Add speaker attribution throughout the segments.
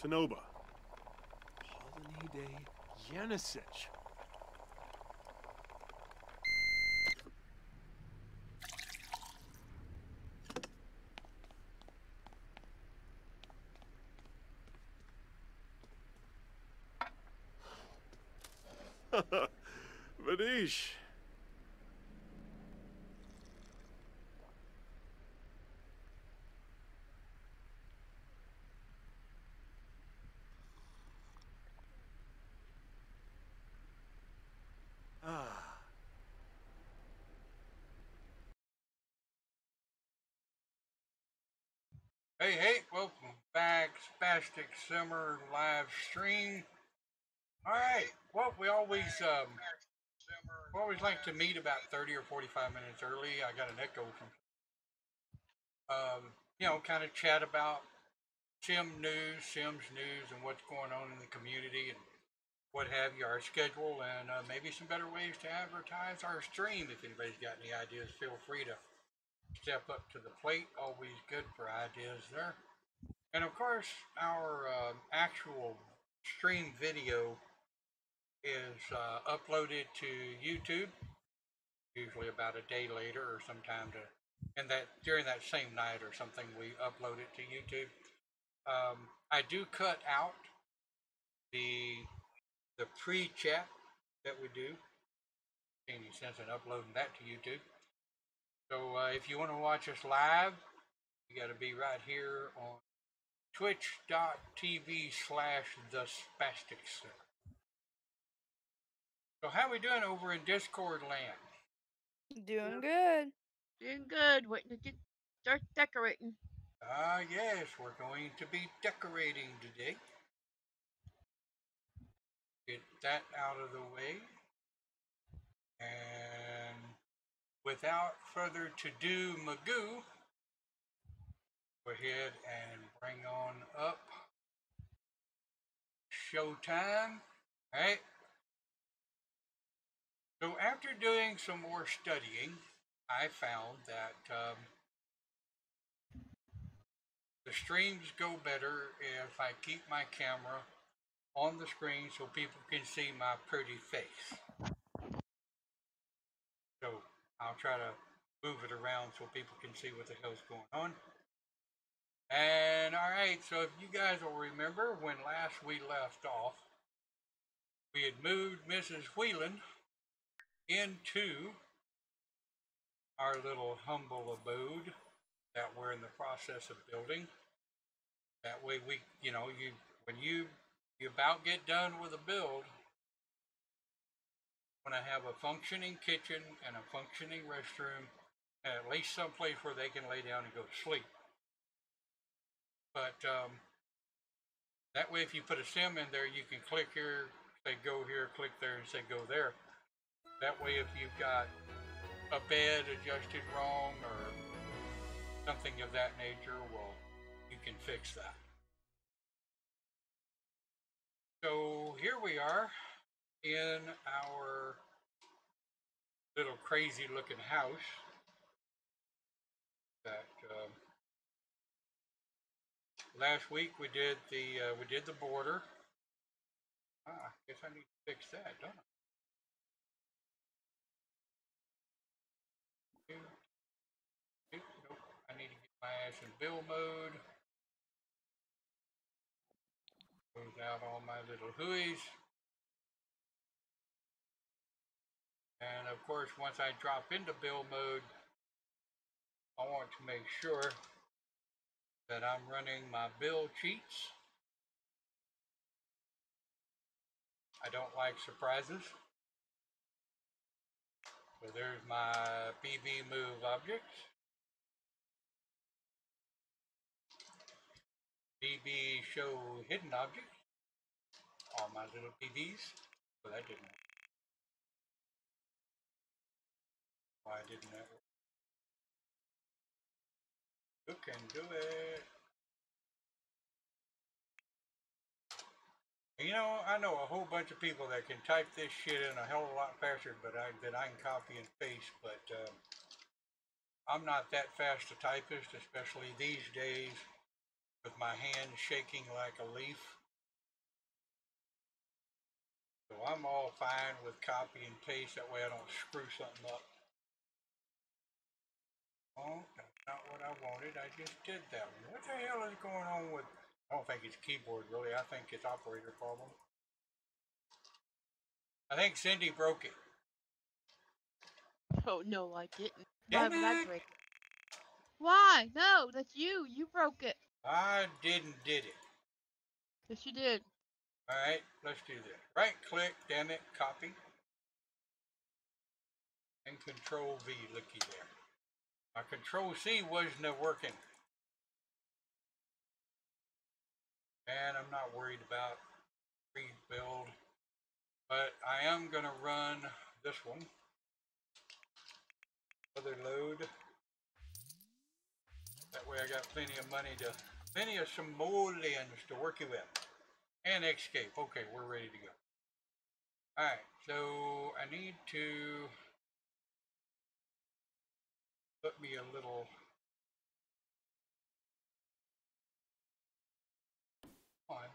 Speaker 1: Sonoba. Polonide Yanisich. Vanish. Ah.
Speaker 2: Hey, welcome back, Spastic Summer live stream. All right, well, we always like to meet about 30 or 45 minutes early. I got an echo from, kind of chat about Sims news, and what's going on in the community and what have you, our schedule, and maybe some better ways to advertise our stream. If anybody's got any ideas, feel free to step up to the plate. Always good for ideas there. And of course, our actual stream video is uploaded to YouTube, usually about a day later or sometime and that during that same night or something, we upload it to YouTube. I do cut out the pre-chat that we do. Any sense in uploading that to YouTube? So if you want to watch us live, you got to be right here on twitch.tv/the Spastic Center. So how we doing over in Discord land?
Speaker 3: Doing good.
Speaker 4: Doing good. Waiting to start decorating.
Speaker 2: Yes, we're going to be decorating today. Get that out of the way. And without further to-do, Magoo, go ahead and bring on up Showtime. All right. So after doing some more studying, I found that the streams go better if I keep my camera on the screen so people can see my pretty face. So I'll try to move it around so people can see what the hell's going on. And alright, so if you guys will remember when last we left off, we had moved Mrs. Whelan into our little humble abode that we're in the process of building. That way we, when you about get done with a build, want to have a functioning kitchen and a functioning restroom, and at least some place where they can lay down and go to sleep. But that way, if you put a sim in there, you can click here, say go here, click there, and say go there. That way, if you've got a bed adjusted wrong or something of that nature, well, you can fix that. So here we are in our little crazy looking house that last week we did the border. I guess I need to fix that, don't I? Nope. I need to get my ass in build mode. Close out all my little hooies. And of course, once I drop into build mode, I want to make sure that I'm running my build cheats. I don't like surprises. So there's my BB move objects. BB show hidden objects. All my little BBs. So that didn't work. Why didn't that work? Who can do it? You know, I know a whole bunch of people that can type this shit in a hell of a lot faster than I can copy and paste, but I'm not that fast a typist, especially these days. with my hand shaking like a leaf. So I'm all fine with copy and paste, that way I don't screw something up. Oh, that's not what I wanted, I just did that one. What the hell is going on with, I don't think it's keyboard really, I think it's operator problem. I think Cindy broke it.
Speaker 4: Oh no, I didn't. Why
Speaker 2: Damn
Speaker 4: would I
Speaker 2: it!
Speaker 4: break it? Why? No, that's you. You broke it.
Speaker 2: I did it.
Speaker 4: Yes, you did.
Speaker 2: Alright, let's do this. Right click, damn it, copy. And control V, looky there. My control C wasn't working. And I'm not worried about rebuild, but I am gonna run this one. Other load. That way I got plenty of money to, plenty of simoleons to work it with. And escape. Okay, we're ready to go. Alright, so I need to put me a little, on.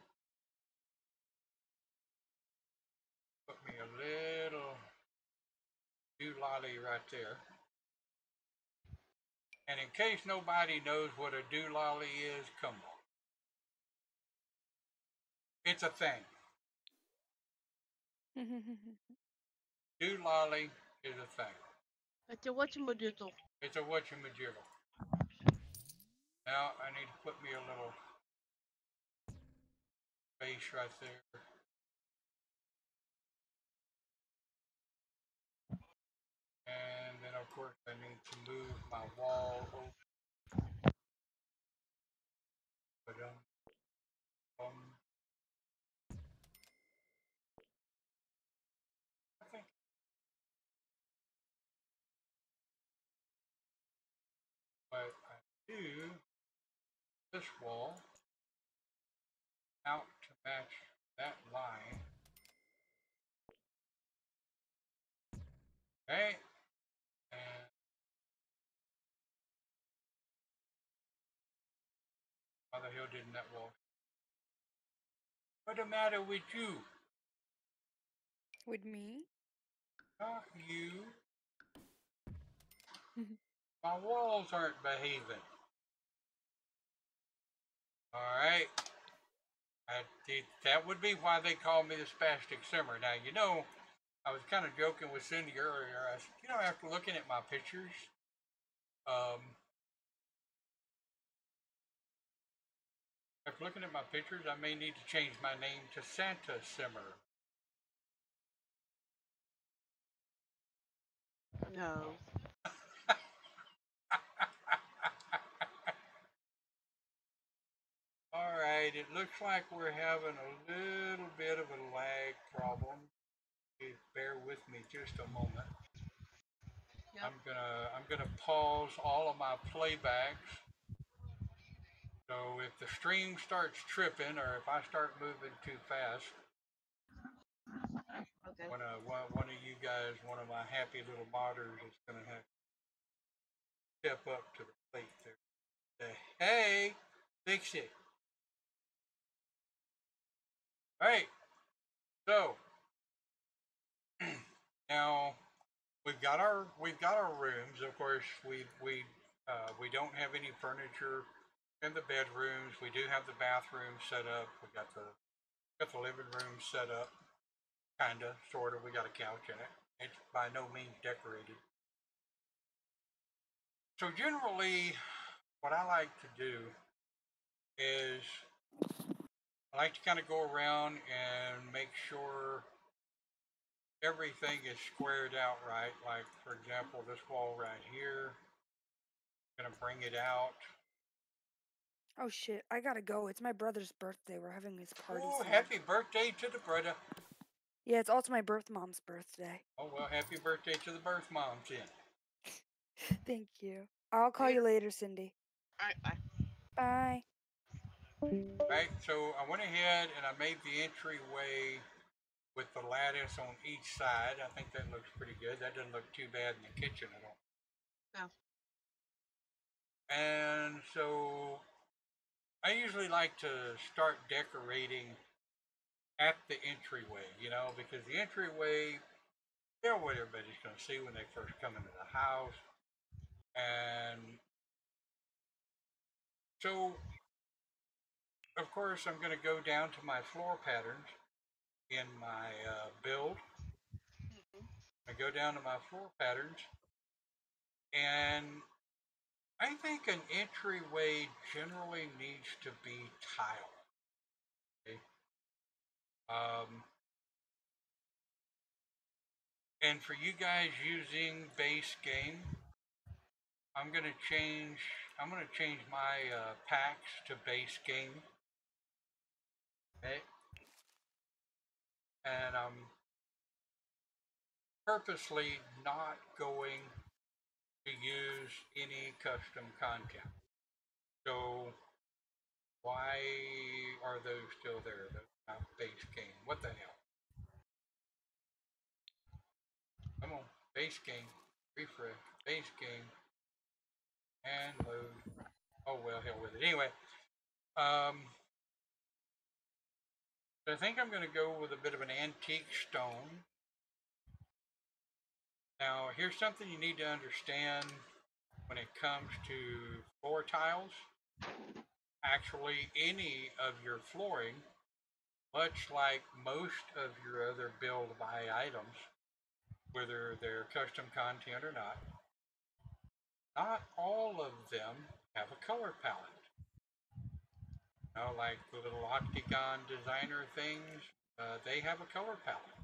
Speaker 2: Put me a little doolally right there. And in case nobody knows what a doolally is, come on. It's a thing. Doolally is a thing.
Speaker 4: It's a whatchamadiddle.
Speaker 2: It's a whatchamajiggle. Now I need to put me a little space right there. And then of course I need to move my wall over. But I think but I do this wall out to match that line. Okay. And why the hell didn't that wall? What's the matter with you?
Speaker 3: With me?
Speaker 2: Not you. My walls aren't behaving. Alright. That would be why they call me the spastic simmer. Now, you know, I was kind of joking with Cindy earlier. I said, you know, after looking at my pictures, after looking at my pictures, I may need to change my name to Santa Simmer.
Speaker 4: No.
Speaker 2: Alright, it looks like we're having a little bit of a lag problem. Please bear with me just a moment.
Speaker 4: Yep.
Speaker 2: I'm gonna pause all of my playbacks. So if the stream starts tripping or if I start moving too fast,
Speaker 4: Okay.
Speaker 2: one of you guys, one of my happy little modders is gonna have to step up to the plate there. Say, hey, fix it. Alright, so now we've got our rooms. Of course, we don't have any furniture in the bedrooms. We do have the bathroom set up. We got the living room set up, kinda, sorta. We got a couch in it. It's by no means decorated. So generally, what I like to do is I like to kind of go around and make sure everything is squared out right. Like, for example, this wall right here. I'm gonna bring it out.
Speaker 3: Oh shit, I gotta go. It's my brother's birthday. We're having his party.
Speaker 2: Oh,
Speaker 3: soon.
Speaker 2: happy birthday to the brother.
Speaker 3: Yeah, it's also my birth mom's birthday.
Speaker 2: Oh, well, happy birthday to the birth moms then.
Speaker 3: Thank you. I'll call you later, Cindy.
Speaker 4: Alright, bye.
Speaker 3: Bye.
Speaker 2: Right, so I went ahead and I made the entryway with the lattice on each side. I think that looks pretty good. That doesn't look too bad in the kitchen at all.
Speaker 4: No.
Speaker 2: And so I usually like to start decorating at the entryway, you know, because the entryway, they're what everybody's going to see when they first come into the house. And so, of course, I'm going to go down to my floor patterns in my build. I go down to my floor patterns, and I think an entryway generally needs to be tile. Okay? And for you guys using base game, I'm gonna change. I'm gonna change my packs to base game. Okay, and I'm purposely not going to use any custom content. So why are those still there? That's not base game. What the hell? Come on, base game, refresh, base game, and load. Oh well, hell with it. Anyway, so I think I'm going to go with a bit of an antique stone. Now, here's something you need to understand when it comes to floor tiles. Actually, any of your flooring, much like most of your other build buy items, whether they're custom content or not all of them have a color palette. You know, like the little octagon designer things, they have a color palette.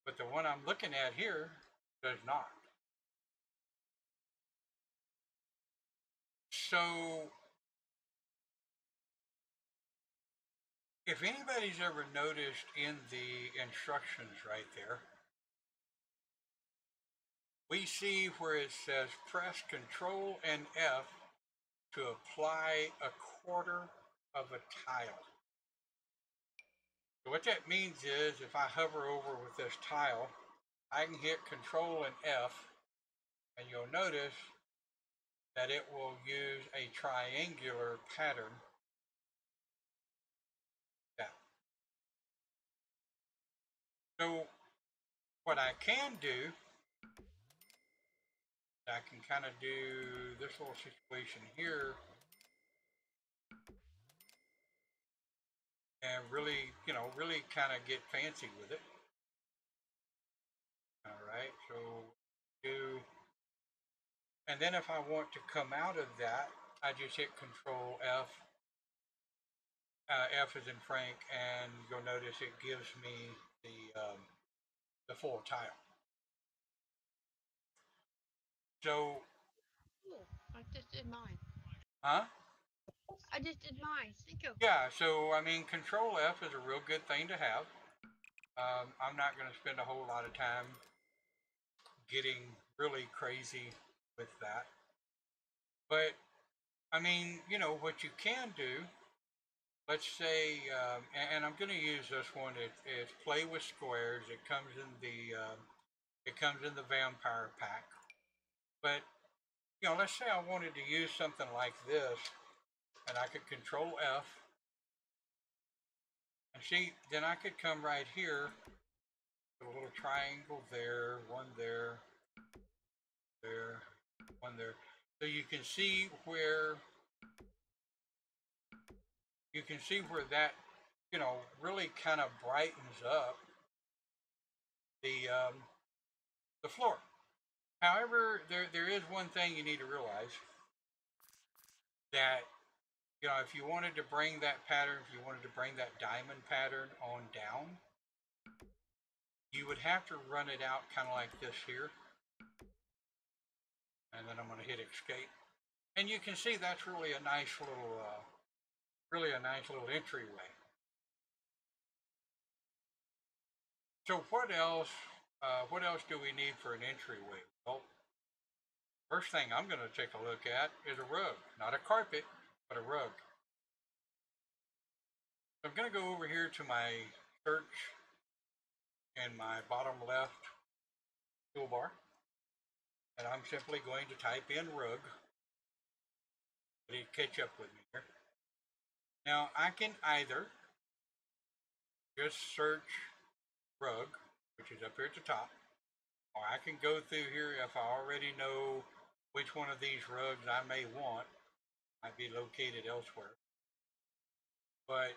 Speaker 2: But the one I'm looking at here does not. So, if anybody's ever noticed in the instructions right there, we see where it says press Control and F to apply a quarter of a tile. So what that means is if I hover over with this tile, I can hit Control and F, and you'll notice that it will use a triangular pattern. Yeah. So what I can do, I can kind of do this little situation here and really, you know, really kind of get fancy with it. All right, so do, and then if I want to come out of that, I just hit Control F. F is in Frank, and you'll notice it gives me the full tile. So,
Speaker 4: I just did mine.
Speaker 2: huh?
Speaker 4: I just did mine. Thank you.
Speaker 2: Yeah. So I mean, Control F is a real good thing to have. I'm not going to spend a whole lot of time getting really crazy with that, but I mean, you know what you can do. Let's say, and I'm going to use this one. It's Play with Squares. It comes in the Vampire pack. But you know, let's say I wanted to use something like this, and I could Control F, and see, then I could come right here, put a little triangle there, one there, one there. So you can see where that, you know, really kind of brightens up the floor. However, there is one thing you need to realize, that you know, if you wanted to bring that pattern, if you wanted to bring that diamond pattern on down, you would have to run it out kind of like this here. And then I'm going to hit escape. And you can see that's really a nice little entryway. So what else do we need for an entryway? Well, first thing I'm going to take a look at is a rug. Not a carpet, but a rug. So I'm going to go over here to my search in my bottom left toolbar. And I'm simply going to type in rug. But he'd catch up with me here. Now I can either just search rug, which is up here at the top, or I can go through here if I already know which one of these rugs I may want, might be located elsewhere. But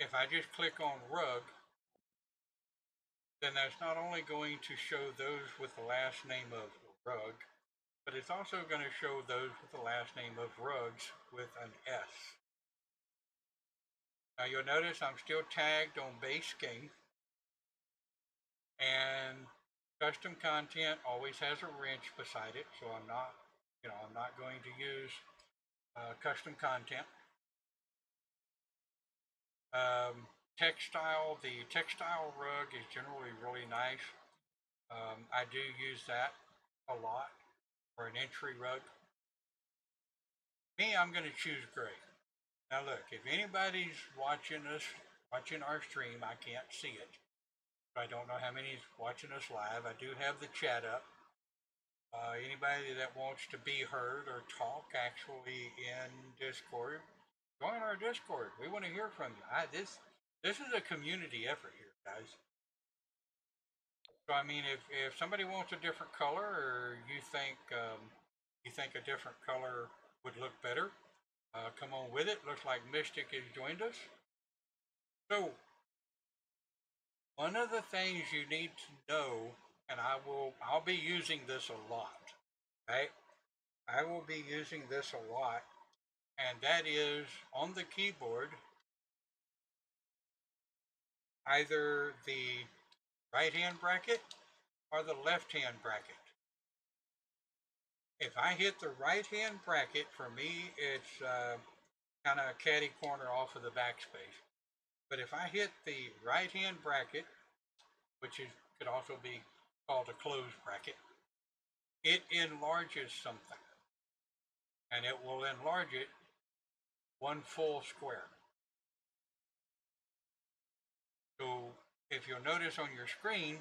Speaker 2: if I just click on rug, then that's not only going to show those with the last name of rug, but it's also going to show those with the last name of rugs with an S. Now you'll notice I'm still tagged on base game, and custom content always has a wrench beside it, so I'm not going to use custom content. Textile, the textile rug is generally really nice. I do use that a lot for an entry rug. Me, I'm going to choose gray. Now look, if anybody's watching our stream, I can't see it. I don't know how many's watching us live. I do have the chat up. Anybody that wants to be heard or talk actually in Discord, join our Discord. We want to hear from you. This is a community effort here, guys. So I mean, if somebody wants a different color, or you think a different color would look better, come on with it. Looks like Mystic has joined us. So one of the things you need to know, and I'll be using this a lot, right? I will be using this a lot, and that is on the keyboard, either the right hand bracket or the left hand bracket. If I hit the right hand bracket, for me it's kind of catty corner off of the backspace. But if I hit the right hand bracket, which could also be called a close bracket, it enlarges something, and it will enlarge it one full square. So if you'll notice on your screen,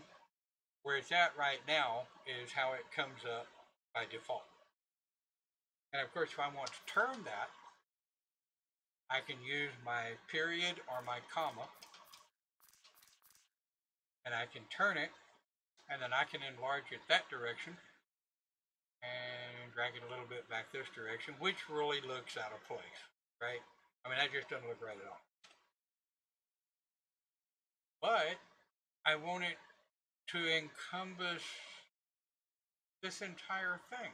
Speaker 2: where it's at right now is how it comes up by default. And of course, if I want to turn that, I can use my period or my comma, and I can turn it, and then I can enlarge it that direction and drag it a little bit back this direction, which really looks out of place, right? I mean, that just doesn't look right at all. But I want it to encompass this entire thing.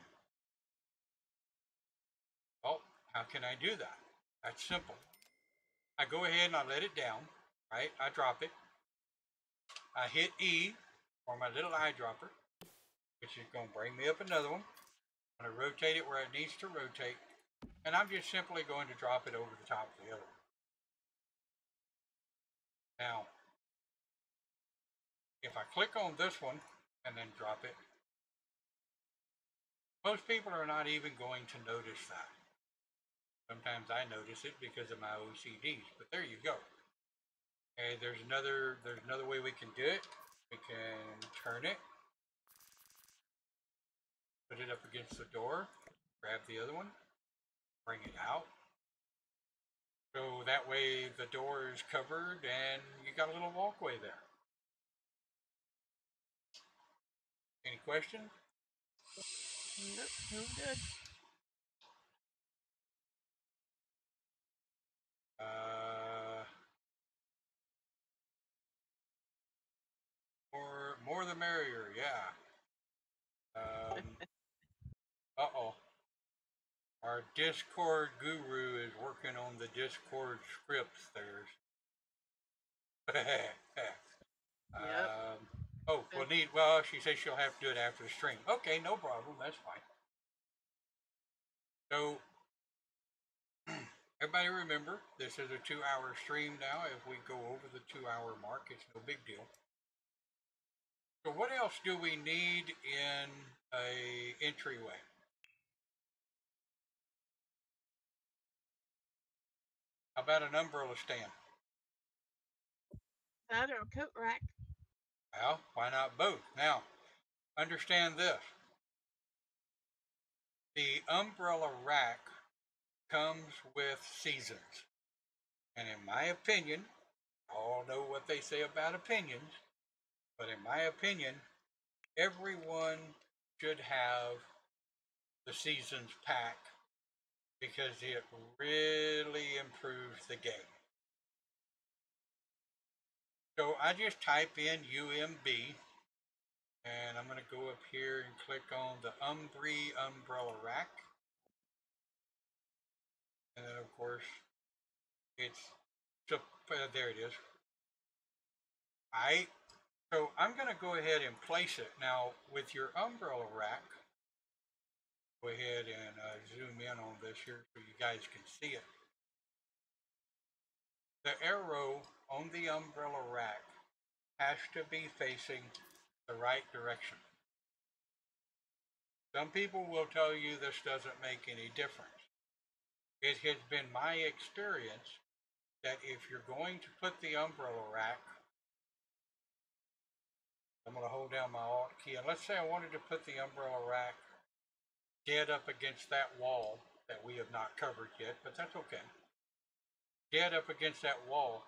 Speaker 2: Well, how can I do that? That's simple. I go ahead and I let it down, right? I drop it. I hit E for my little eyedropper, which is going to bring me up another one. I'm going to rotate it where it needs to rotate, and I'm just simply going to drop it over the top of the other one. Now, if I click on this one and then drop it, most people are not even going to notice that. Sometimes I notice it because of my OCDs, but there you go. Okay, there's another way we can do it. We can turn it, put it up against the door, grab the other one, bring it out. So that way the door is covered and you got a little walkway there. Any questions?
Speaker 4: Nope, no good.
Speaker 2: More the merrier, yeah. Uh-oh. Our Discord guru is working on the Discord scripts there. Oh, well, she says she'll have to do it after the stream. Okay, no problem, that's fine. So, everybody remember, this is a 2-hour stream now. If we go over the 2-hour mark, it's no big deal. So what else do we need in a entryway? How about an umbrella stand?
Speaker 4: That or a coat rack.
Speaker 2: Well, why not both? Now, understand this. The umbrella rack comes with seasons. And in my opinion, all know what they say about opinions, but in my opinion, everyone should have the seasons pack because it really improves the game. So I just type in UMB, and I'm going to go up here and click on the Umbri umbrella rack. And then of course it's, there it is. Alright, so I'm going to go ahead and place it. Now with your umbrella rack, go ahead and zoom in on this here so you guys can see it. The arrow on the umbrella rack has to be facing the right direction. Some people will tell you this doesn't make any difference. It has been my experience that if you're going to put the umbrella rack, I'm going to hold down my Alt key, and let's say I wanted to put the umbrella rack dead up against that wall that we have not covered yet, but that's okay. Dead up against that wall,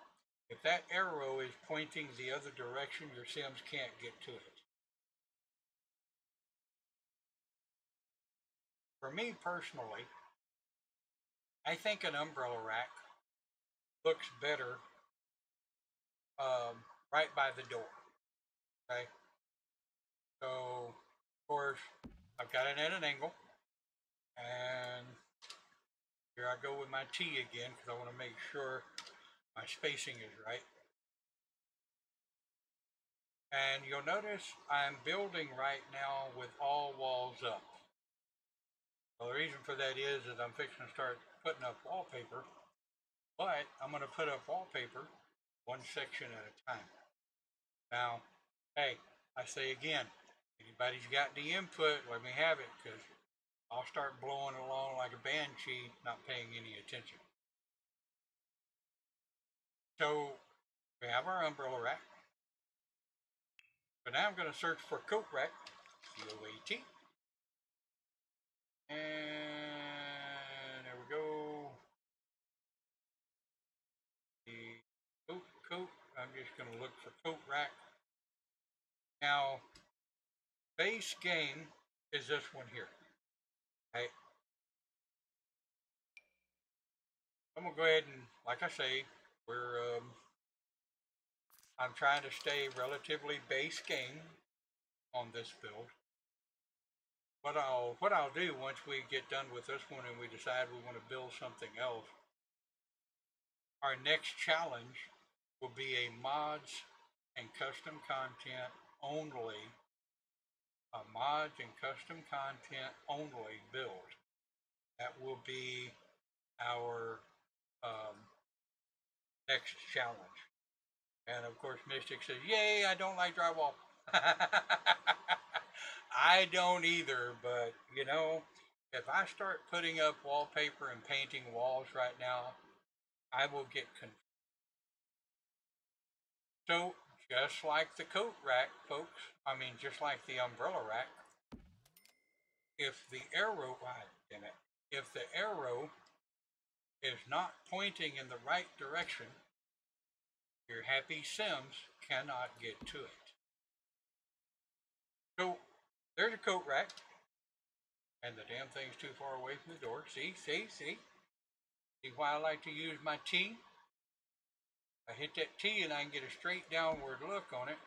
Speaker 2: if that arrow is pointing the other direction, your Sims can't get to it. For me personally, I think an umbrella rack looks better right by the door. Okay, so of course I've got it at an angle, and here I go with my T again because I want to make sure my spacing is right. And you'll notice I'm building right now with all walls up. Well, the reason for that is I'm fixing to start putting up wallpaper, but I'm going to put up wallpaper one section at a time. Now, hey, I say again, anybody's got any input, let me have it, because I'll start blowing along like a banshee, not paying any attention. So we have our umbrella rack. But now I'm going to search for coat rack, C-O-A-T. And there we go. The coat, I'm just going to look for coat rack. Now, base game is this one here. Okay. I'm going to go ahead and, like I say, I'm trying to stay relatively base game on this build. What I'll do once we get done with this one and we decide we want to build something else, our next challenge will be a mods and custom content only, a mods and custom content only build. That will be our next challenge. And of course, Mystic says, "Yay! I don't like drywall." I don't either, but you know, if I start putting up wallpaper and painting walls right now, I will get confused. So, just like the coat rack, folks, I mean, just like the umbrella rack, if the arrow, if the arrow is not pointing in the right direction, your happy Sims cannot get to it. So, there's a coat rack, and the damn thing's too far away from the door. See? See why I like to use my T? I hit that T and I can get a straight downward look on it,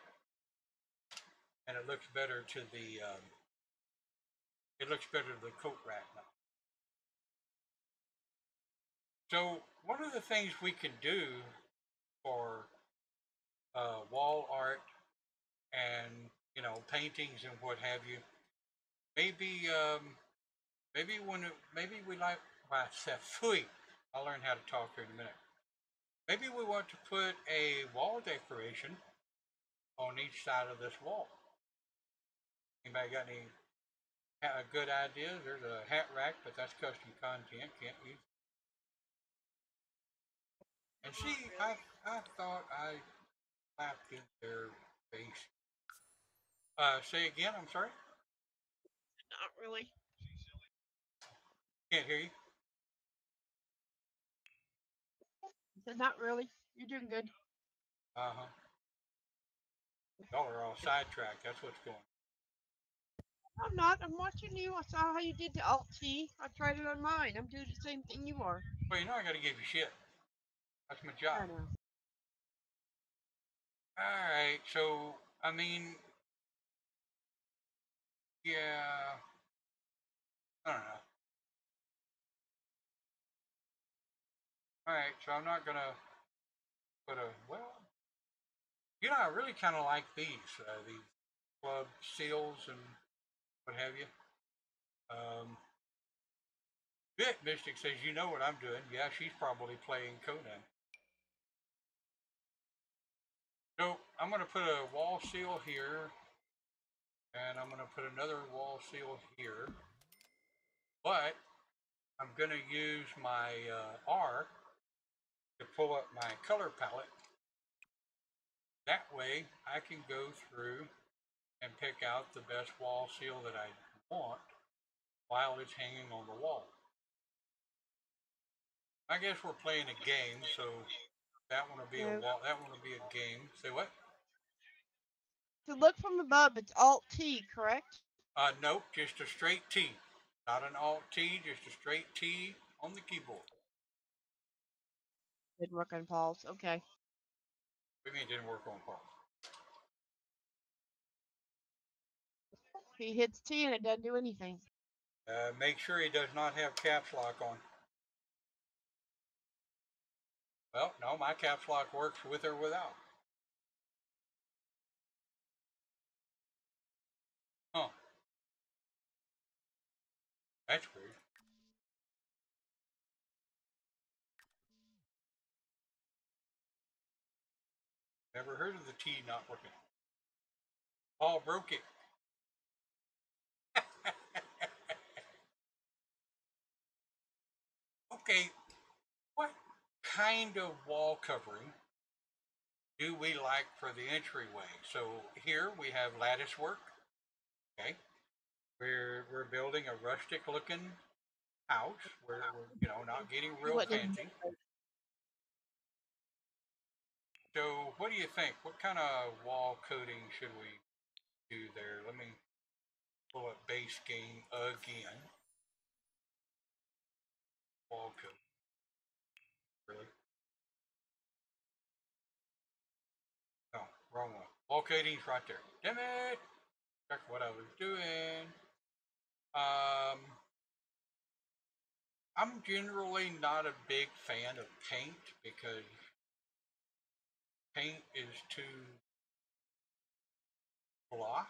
Speaker 2: and it looks better to the coat rack now. So one of the things we can do for wall art and paintings and what have you, maybe we like, I'll learn how to talk here in a minute. Maybe we want to put a wall decoration on each side of this wall. Anybody got any good ideas? There's a hat rack, but that's custom content. Can't use it. And see, I thought I slapped in their face. Say again, I'm sorry?
Speaker 4: Not really.
Speaker 2: Can't hear you.
Speaker 4: Not really. You're doing good.
Speaker 2: Uh-huh. Y'all are all sidetracked. That's what's going on.
Speaker 4: I'm not. I'm watching you. I saw how you did the Alt T. I tried it on mine. I'm doing the same thing you are.
Speaker 2: Well, you know I got to give you shit. That's my job.
Speaker 4: I know.
Speaker 2: All right. So, I mean, yeah. I don't know. All right. So I'm not gonna put a well. You know, I really kind of like these club seals and what have you. Bit Mystic says, you know what I'm doing. Yeah, she's probably playing Conan. So I'm going to put a wall seal here, and I'm going to put another wall seal here. But I'm going to use my R to pull up my color palette. That way I can go through and pick out the best wall seal that I want while it's hanging on the wall. I guess we're playing a game, so that one will be a wall. That one will be a game. Say what?
Speaker 4: To look from above, it's Alt T, correct?
Speaker 2: Nope, just a straight T. Not an Alt T, just a straight T on the keyboard.
Speaker 4: Didn't work on Paul's. Okay.
Speaker 2: What do you mean it didn't work on Paul?
Speaker 4: He hits T and it doesn't do anything.
Speaker 2: Make sure he does not have caps lock on. Well, no, my caps lock works with or without. Huh. That's weird. Never heard of the T not working. Paul broke it. Okay, what kind of wall covering do we like for the entryway? So here we have lattice work. Okay, we're building a rustic looking house. We're not getting real fancy. So what do you think? What kind of wall coating should we do there? Let me pull up base game again. Wall coat. Really? No, wrong one. Wall coating's right there. Damn it! Check what I was doing. I'm generally not a big fan of paint because paint is too blah.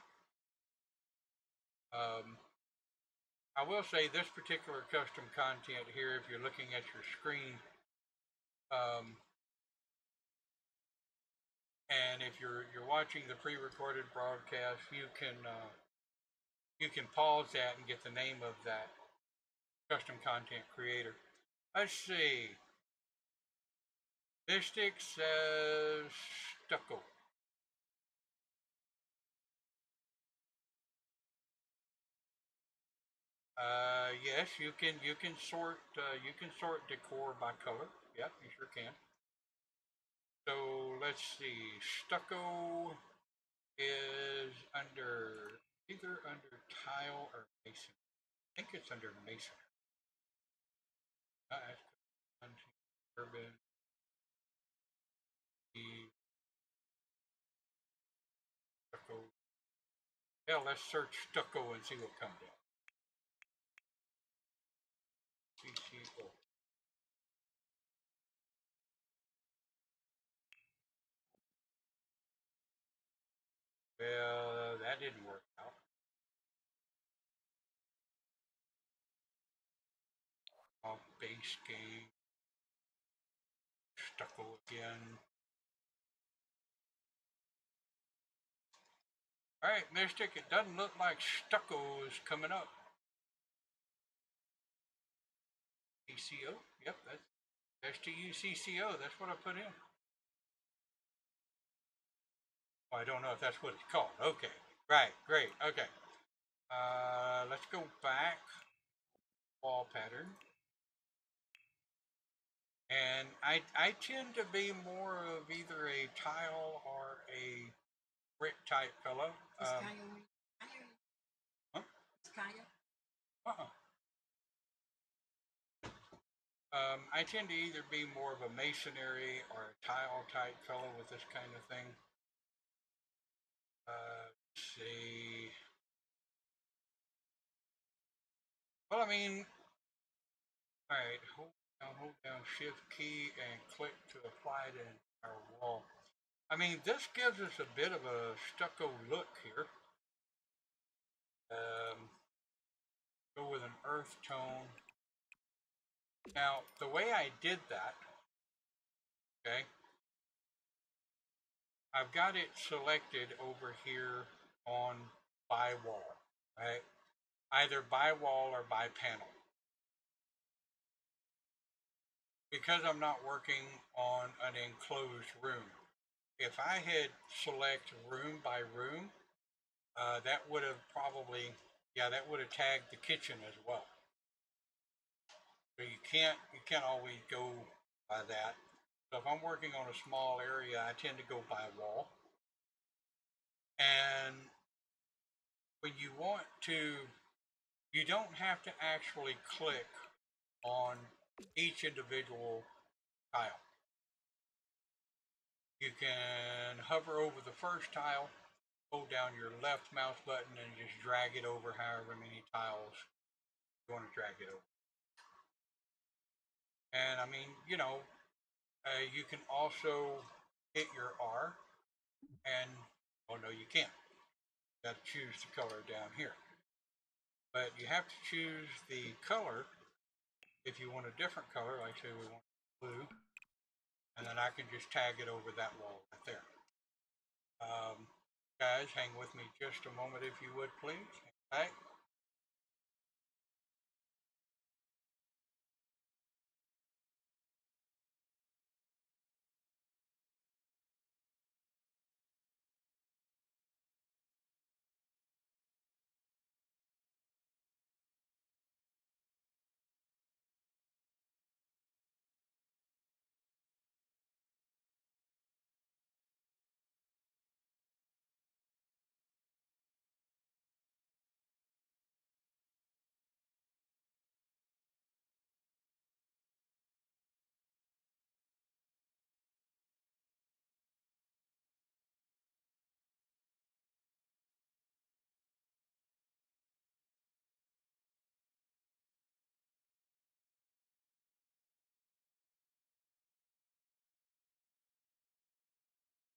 Speaker 2: I will say this particular custom content here, if you're looking at your screen, and if you're watching the pre-recorded broadcast, you can pause that and get the name of that custom content creator. Let's see. Mystic says stucco. Yes, you can sort decor by color. Yep, you sure can. So let's see. Stucco is either under tile or mason. I think it's under mason. Urban. Stucco. Yeah, let's search stucco and see what comes up. CCO. Well, that didn't work out. Off base game. Stucco again. Alright, Mystic, it doesn't look like stucco is coming up. CCO? Yep, that's STUCCO. That's what I put in. Oh, I don't know if that's what it's called. Okay. Right, great. Okay. Let's go back. Wall pattern. And I tend to be more of either a tile or a brick type fellow.
Speaker 5: Is Kaya on? I hear you.
Speaker 2: Huh?
Speaker 5: Is Kaya?
Speaker 2: Uh-uh. I tend to either be more of a masonry or a tile type fellow with this kind of thing. Let's see. Well, I mean, all right. Hold down Shift key and click to apply to our wall. I mean, this gives us a bit of a stucco look here. Go with an earth tone. Now, the way I did that, okay, I've got it selected over here on by wall, right? Either by wall or by panel. Because I'm not working on an enclosed room. If I had select room by room, that would have probably, yeah, that would have tagged the kitchen as well. So you can't always go by that. So if I'm working on a small area, I tend to go by wall. And when you want to, you don't have to actually click on each individual tile. You can hover over the first tile, hold down your left mouse button, and just drag it over however many tiles you want to drag it over. And I mean, you can also hit your R, and oh no, you can't. You got to choose the color down here. But you have to choose the color if you want a different color, like say we want blue, and then I can just tag it over that wall right there. Guys, hang with me just a moment if you would, please. Okay.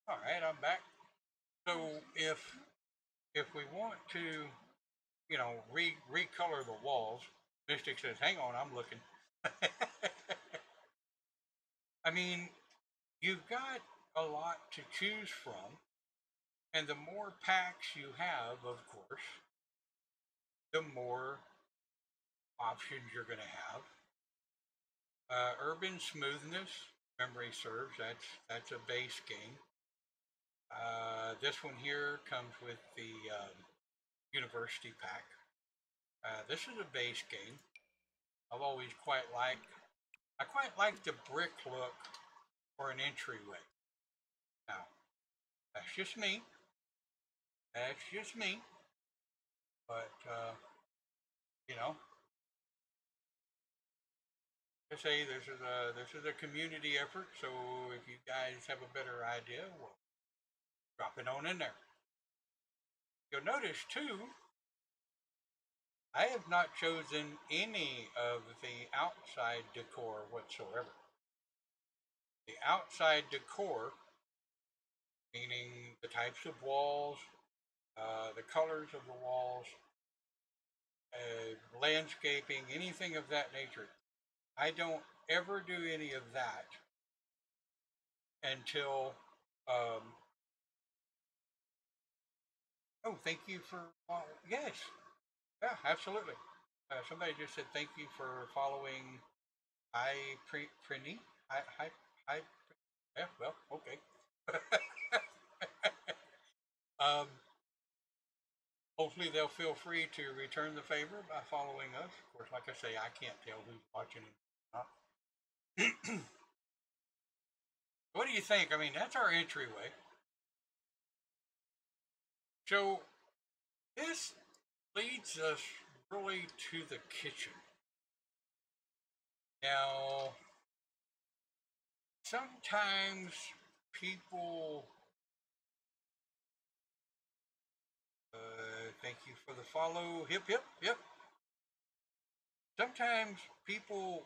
Speaker 2: All right, I'm back. So if we want to, recolor the walls, Mystic says, "Hang on, I'm looking." I mean, you've got a lot to choose from, and the more packs you have, of course, the more options you're going to have. Urban smoothness, memory serves. That's a base game. This one here comes with the University pack. This is a base game. I quite like the brick look for an entryway. Now, that's just me. That's just me. But I say this is a community effort. So if you guys have a better idea, well, drop it on in there. You'll notice too, I have not chosen any of the outside decor whatsoever. The outside decor, meaning the types of walls, the colors of the walls, landscaping, anything of that nature. I don't ever do any of that until. Oh, thank you for. Yes, yeah, absolutely. Somebody just said thank you for following. Prini. Hi. Yeah, well, okay. um, Hopefully they'll feel free to return the favor by following us. Of course, like I say, I can't tell who's watching and not. What do you think? I mean, that's our entryway. So this leads us really to the kitchen. Now, sometimes people, thank you for the follow. Hip, hip, hip. Sometimes people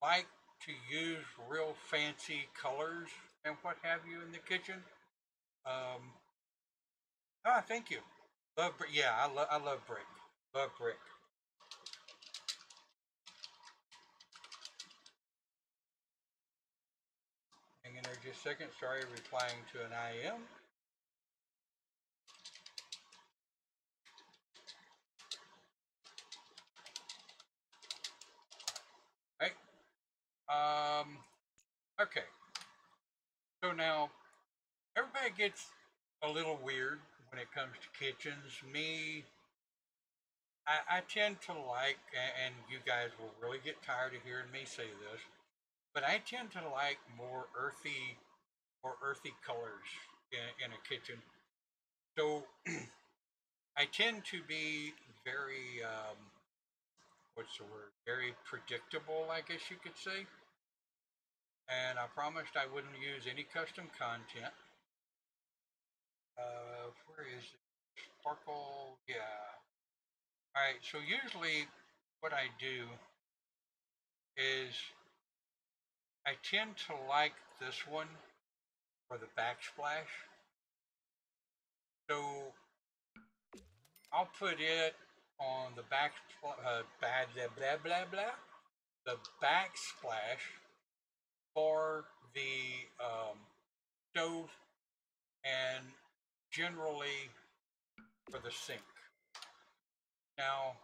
Speaker 2: like to use real fancy colors and what have you in the kitchen. Um, thank you. Love brick. Yeah, I love brick. Love brick. Hang in there just a second. Sorry, replying to an IM. Right. Okay. So now everybody gets a little weird when it comes to kitchens. Me, I tend to like, and you guys will really get tired of hearing me say this, but I tend to like more earthy colors in a kitchen. So I tend to be very, what's the word? Very predictable, I guess you could say. And I promised I wouldn't use any custom content. Where is it? Sparkle, yeah. All right, so usually what I do is I tend to like this one for the backsplash. So I'll put it on the blah, blah, blah, blah, the backsplash for the stove and generally for the sink. Now,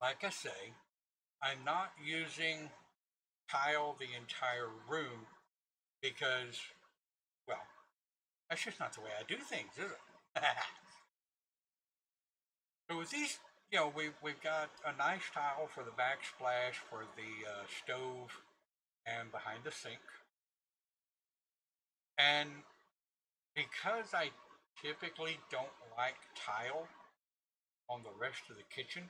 Speaker 2: like I say, I'm not using tile the entire room because, well, that's just not the way I do things, is it? So with these, we've got a nice tile for the backsplash for the stove and behind the sink. And because I typically don't like tile on the rest of the kitchen,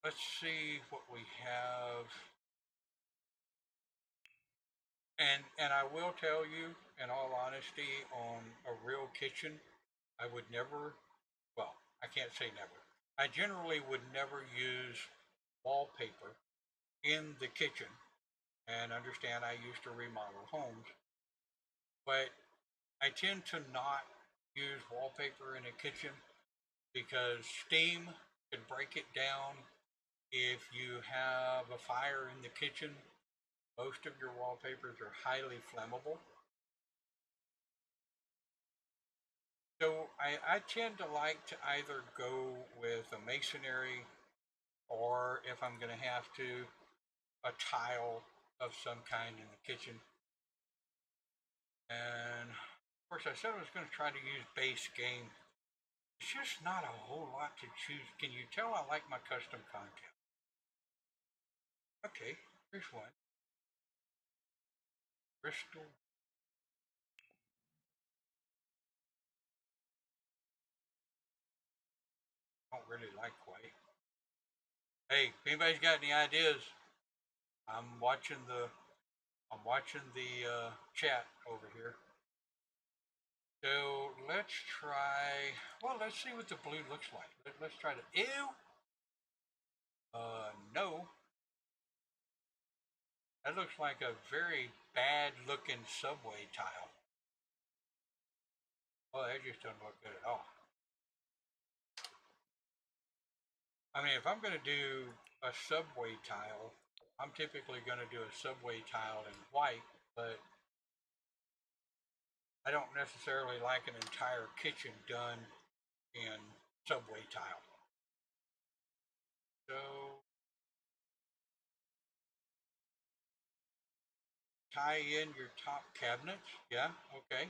Speaker 2: let's see what we have. And I will tell you, in all honesty, on a real kitchen, I would never, well, I can't say never. I generally would never use wallpaper in the kitchen. And understand I used to remodel homes, but I tend to not use wallpaper in a kitchen because steam can break it down. If you have a fire in the kitchen, most of your wallpapers are highly flammable. So I tend to like to either go with a masonry or if I'm going to have to, a tile of some kind in the kitchen. And of course, I said I was going to try to use base game. It's just not a whole lot to choose. Can you tell I like my custom content? Okay, here's one. Bristol. I don't really like white. Hey, if anybody's got any ideas, I'm watching the chat over here. So let's try. Well, let's see what the blue looks like. Let's try to. Ew. No. That looks like a very bad looking subway tile. Oh, that just doesn't look good at all. I mean, if I'm going to do a subway tile, I'm typically going to do a subway tile in white, but I don't necessarily like an entire kitchen done in subway tile. So, tie in your top cabinets. Yeah, okay.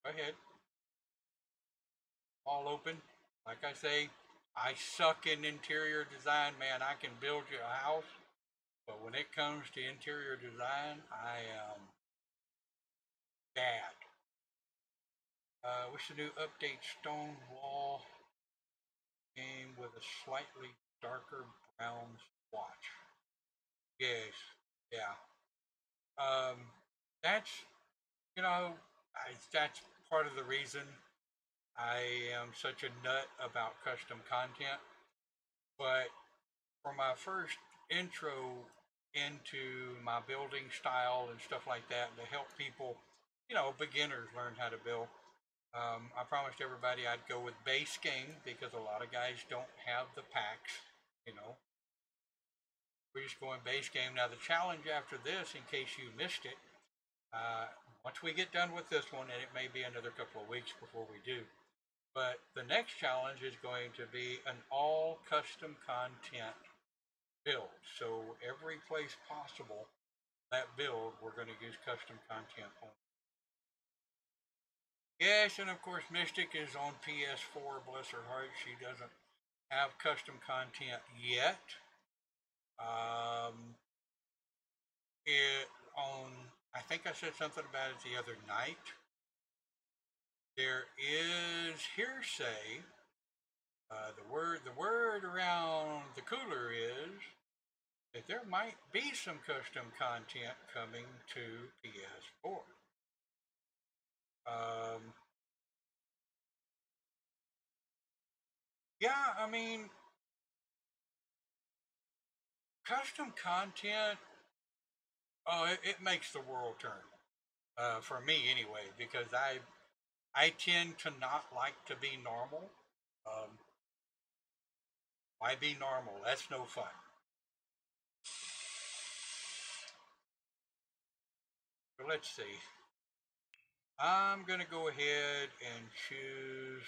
Speaker 2: Go ahead. All open. Like I say, I suck in interior design, man. I can build you a house, But when it comes to interior design, I am bad. What's the new update? Stone wall game with a slightly darker brown swatch. Yes, yeah. Um, that's you know, that's part of the reason I am such a nut about custom content. But for my first intro into my building style and stuff like that, to help people, beginners learn how to build, I promised everybody I'd go with base game because a lot of guys don't have the packs. You know, we're just going base game. Now the challenge after this, in case you missed it, once we get done with this one, and it may be another couple of weeks before we do, but the next challenge is going to be an all custom content build. So every place possible that build, we're going to use custom content on. Yes, and of course Mystic is on PS4, bless her heart. She doesn't have custom content yet. It on I think I said something about it the other night. There is hearsay. The word around the cooler is that there might be some custom content coming to PS4. Yeah, I mean, custom content. Oh, it makes the world turn. For me anyway, because I tend to not like to be normal. Um, why be normal? That's no fun. So let's see. I'm gonna go ahead and choose.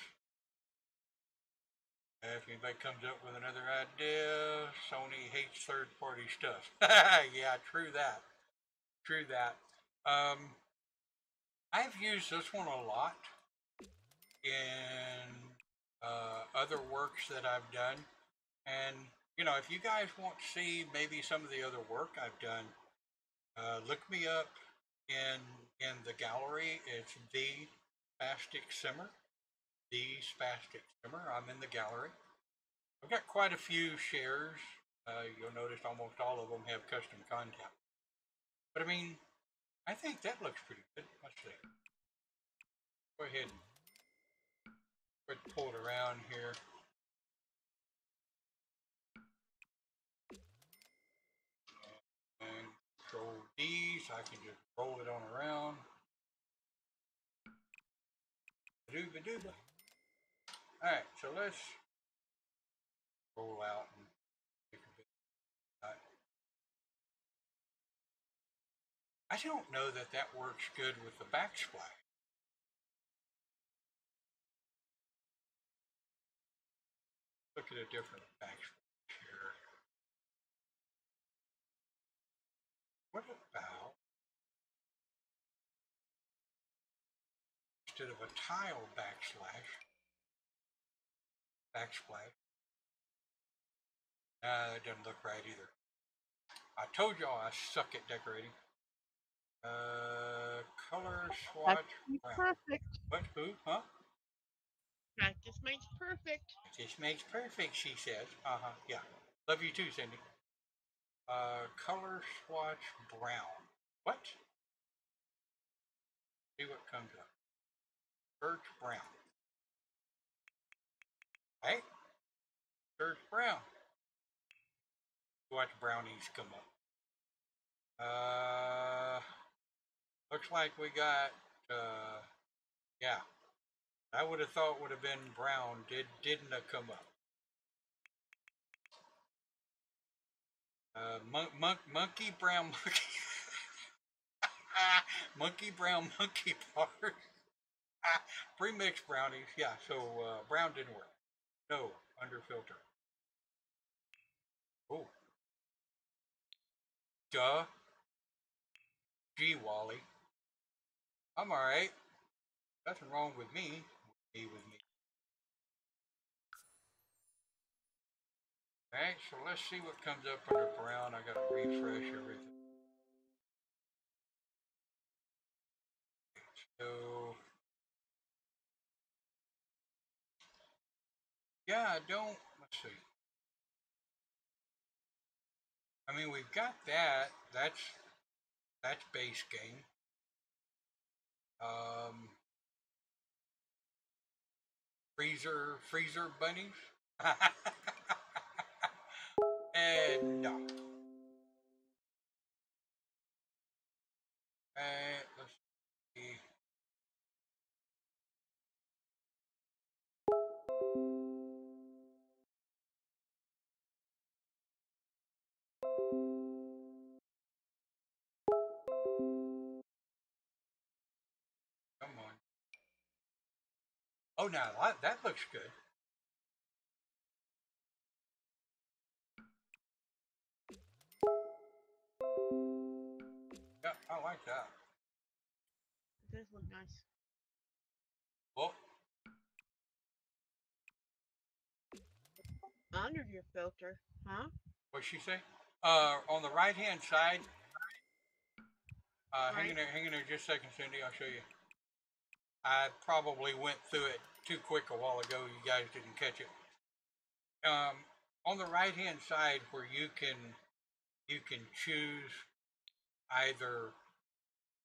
Speaker 2: If anybody comes up with another idea, Sony hates third-party stuff. Yeah, true that. True that. I've used this one a lot in other works that I've done. And, if you guys want to see maybe some of the other work I've done, look me up in the gallery. It's The Spastic Simmer. The Spastic Simmer. I'm in the gallery. I've got quite a few shares. You'll notice almost all of them have custom content. But I mean, I think that looks pretty good. Let's see. Go ahead and pull it around here. And control D so I can just roll it on around. Dooba. Alright, so let's roll out and take a bit. I don't know that works good with the backsplash. Look at a different backsplash here. What about instead of a tile backsplash? That doesn't look right either. I told y'all I suck at decorating. Color swatch.
Speaker 4: Perfect.
Speaker 2: What? Who? Huh?
Speaker 4: Practice makes perfect.
Speaker 2: Practice makes perfect, she says. Yeah. Love you too, Cindy. Color swatch brown. What? See what comes up. Search brown. Hey? Search brown. Watch brownies come up. Looks like we got, yeah. I would have thought would have been brown. Didn't come up. Monkey brown monkey. Monkey brown monkey part. Pre-mixed brownies. Yeah, so brown didn't work. No, under filter. Oh. Duh. Gee, Wally. I'm alright. Nothing wrong with me. With me. Alright, so let's see what comes up under brown. I gotta refresh everything. So, yeah, I don't, let's see. I mean, we've got that. That's base game. Freezer bunnies. And no. And let's see. Come on. Oh, now that looks good. Yeah, I like that.
Speaker 4: It does look nice.
Speaker 2: Well,
Speaker 4: Under your filter, huh?
Speaker 2: what'd she say? On the right hand side, hang in there just a second, Cindy. I'll show you. I probably went through it too quick a while ago. You guys didn't catch it. On the right hand side, where you can choose either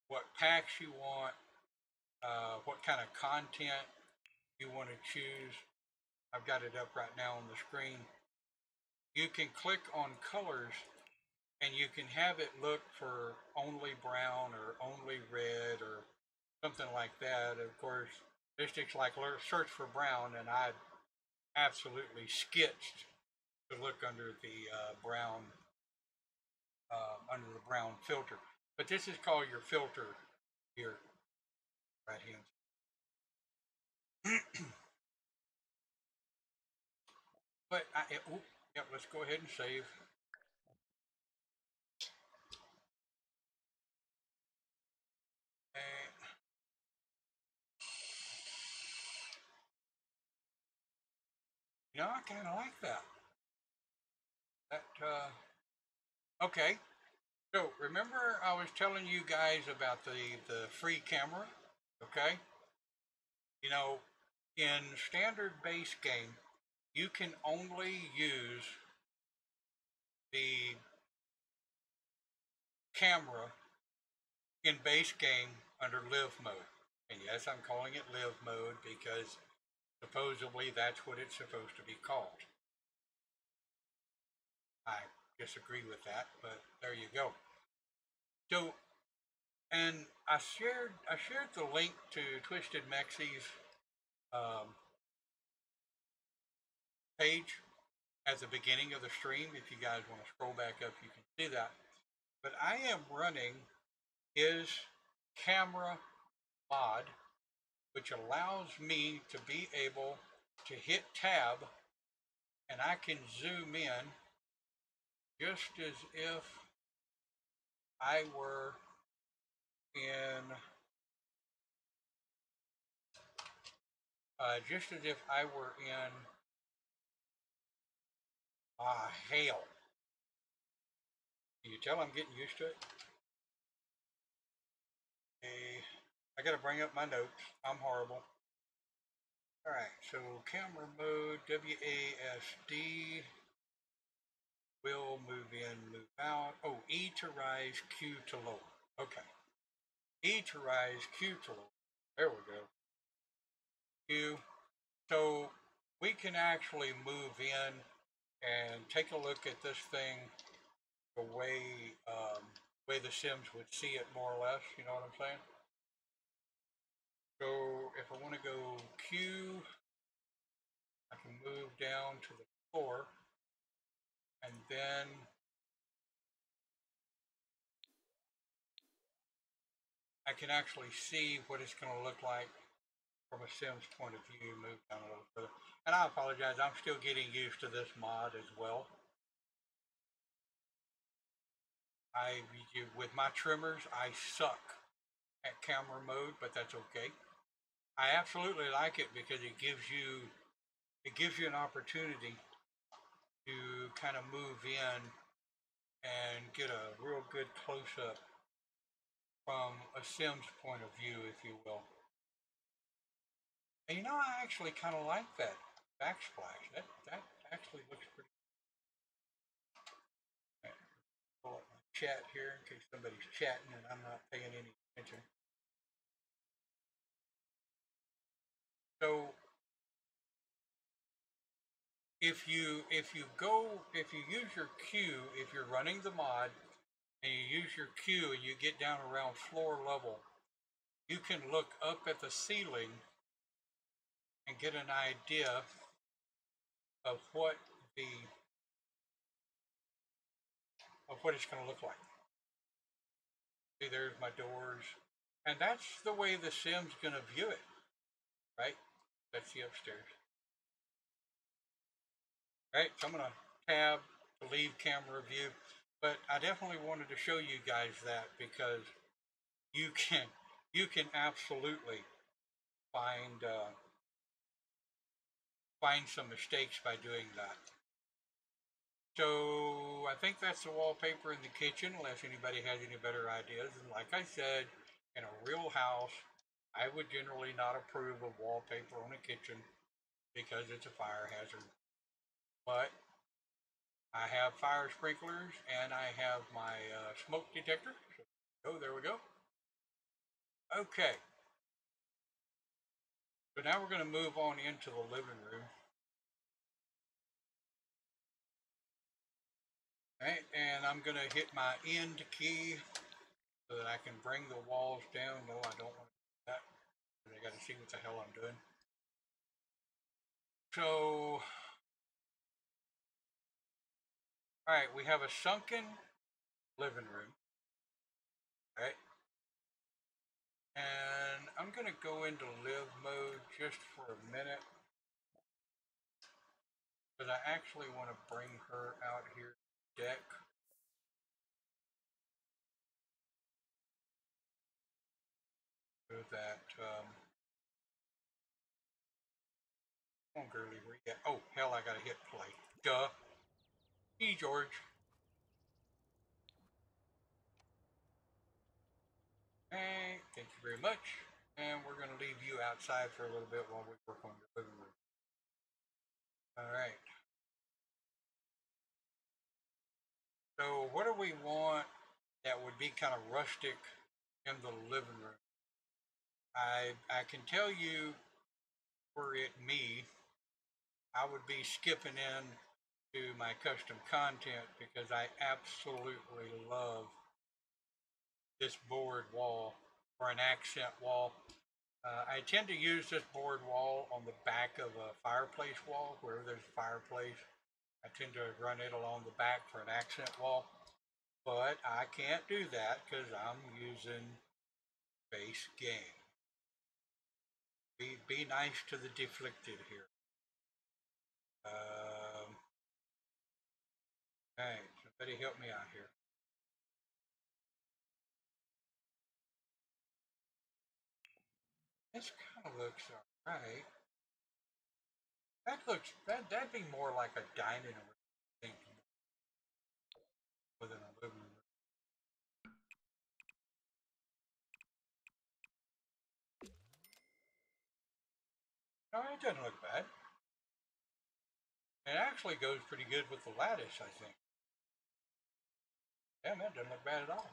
Speaker 2: what packs you want, what kind of content you want to choose. I've got it up right now on the screen. You can click on colors and you can have it look for only brown or only red or something like that. Of course, Mystics like search for brown, and I absolutely sketched to look under the brown filter. But this is called your filter here, right hand. But yep, let's go ahead and save. You know, I kind of like that. Okay. So remember, I was telling you guys about the free camera. Okay. You know, in standard base game, you can only use the camera in base game under live mode. And yes, I'm calling it live mode because supposedly that's what it's supposed to be called. I disagree with that, but there you go. So, and I shared the link to Twisted Mexie's page at the beginning of the stream. If you guys want to scroll back up, you can see that. But I am running his camera mod, which allows me to be able to hit tab and I can zoom in just as if I were in hail. Can you tell I'm getting used to it? Okay, I gotta bring up my notes. I'm horrible. Alright, so camera mode, WASD, will move in, move out. Oh, E to rise, Q to lower. Okay. E to rise, Q to lower. There we go. Q. So we can actually move in and take a look at this thing the way the Sims would see it, more or less. You know what I'm saying? So if I want to go Q, I can move down to the floor, and then I can actually see what it's going to look like from a Sims point of view. Move down a little further. And I apologize, I'm still getting used to this mod as well. With my trimmers, I suck at camera mode, but that's okay. I absolutely like it because it gives you an opportunity to kind of move in and get a real good close-up from a Sims point of view, if you will. And you know, I actually kind of like that backsplash. That actually looks pretty. Right, pull up my chat here in case somebody's chatting and I'm not paying any attention. So if you use your Q, if you're running the mod and you use your Q and you get down around floor level, you can look up at the ceiling and get an idea of what it's going to look like. See, there's my doors, and that's the way the Sim's going to view it, right? That's the upstairs. Right, so I'm going to tab to leave camera view, but I definitely wanted to show you guys that because you can absolutely find some mistakes by doing that. So I think that's the wallpaper in the kitchen, unless anybody has any better ideas. And like I said, in a real house, I would generally not approve of wallpaper on a kitchen because it's a fire hazard. But I have fire sprinklers and I have my smoke detector. So there we go. Okay. So now we're going to move on into the living room. Alright, and I'm going to hit my end key so that I can bring the walls down. No, I don't want to do that. I got to see what the hell I'm doing. So, alright, we have a sunken living room. Alright. And I'm going to go into live mode just for a minute. Because I actually want to bring her out here to the deck. So that, come on, girly, where you at? Oh, hell, I gotta hit play. Duh. Hey, George. Hey, thank you very much. And we're gonna leave you outside for a little bit while we work on your living room. Alright. So what do we want that would be kind of rustic in the living room? I can tell you, were it me, I would be skipping in to my custom content because I absolutely love this board wall or an accent wall. I tend to use this board wall on the back of a fireplace wall, wherever there's a fireplace. I tend to run it along the back for an accent wall, but I can't do that because I'm using base game. Be nice to the deflected here. Hey, somebody help me out here. This kind of looks alright. That'd be more like a dining room, I think, within a living room. No, it doesn't look bad. It actually goes pretty good with the lattice, I think. Damn, that doesn't look bad at all.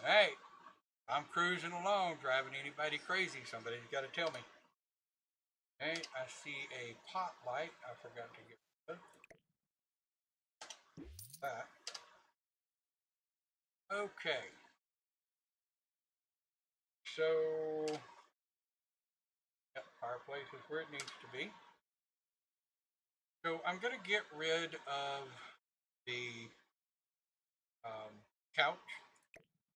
Speaker 2: Hey, I'm cruising along, driving anybody crazy. Somebody's got to tell me. Hey, I see a pot light. I forgot to get rid of that. Okay. So, yep, fireplace is where it needs to be. So I'm going to get rid of the couch.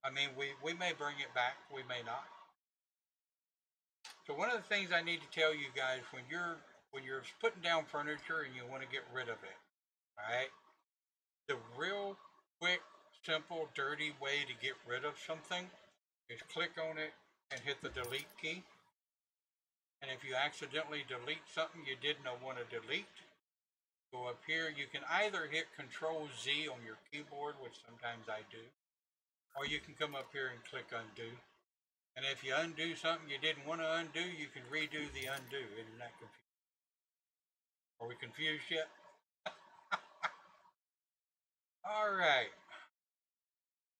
Speaker 2: I mean, we may bring it back, we may not. So one of the things I need to tell you guys when you're putting down furniture and you want to get rid of it, all right? The real quick, simple, dirty way to get rid of something is click on it and hit the delete key. And if you accidentally delete something you didn't want to delete, Go up here. You can either hit Control Z on your keyboard, which sometimes I do, or you can come up here and click undo. And if you undo something you didn't want to undo, you can redo the undo. Isn't that confusing? Are we confused yet? All right.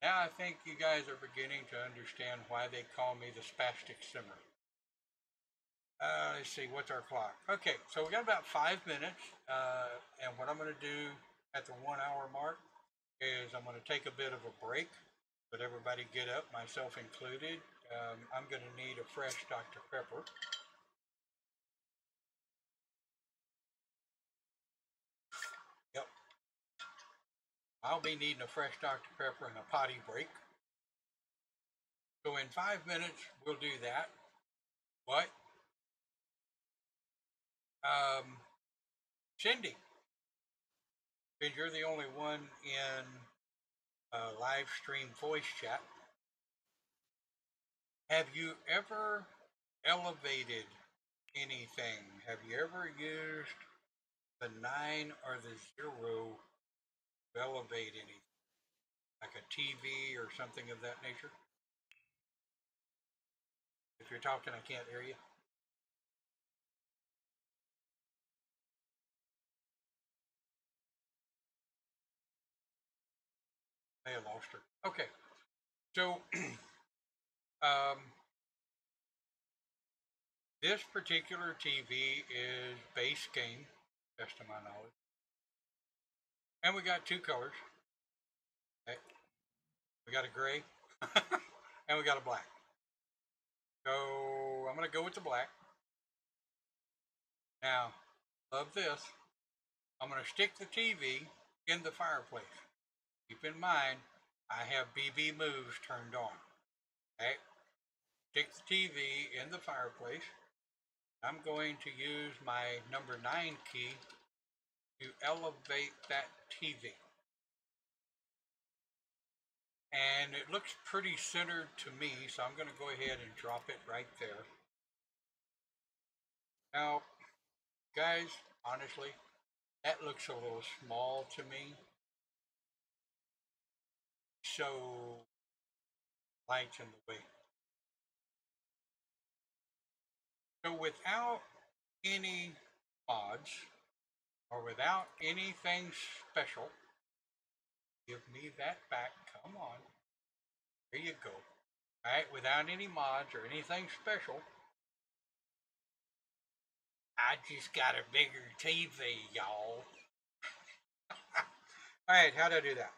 Speaker 2: Now I think you guys are beginning to understand why they call me the Spastic Simmer. Let's see, what's our clock? Okay, so we got about 5 minutes, and what I'm going to do at the 1 hour mark is I'm going to take a bit of a break, let everybody get up, myself included. I'm going to need a fresh Dr. Pepper. Yep. I'll be needing a fresh Dr. Pepper and a potty break. So in 5 minutes, we'll do that. What? Cindy, because you're the only one in live stream voice chat, have you ever elevated anything? Have you ever used the 9 or the 0 to elevate anything? Like a TV or something of that nature? If you're talking, I can't hear you. I lost her. Okay. So, this particular TV is base game, best of my knowledge. And we got 2 colors. Okay. We got a gray and we got a black. So I'm going to go with the black. Now, love this. I'm going to stick the TV in the fireplace. Keep in mind, I have BB moves turned on. Okay? Stick the TV in the fireplace. I'm going to use my number 9 key to elevate that TV. And it looks pretty centered to me, so I'm going to go ahead and drop it right there. Now, guys, honestly, that looks a little small to me. So, light's in the way. So without any mods, or without anything special, give me that back, come on. There you go. Alright, without any mods or anything special, I just got a bigger TV, y'all. Alright, how'd I do that?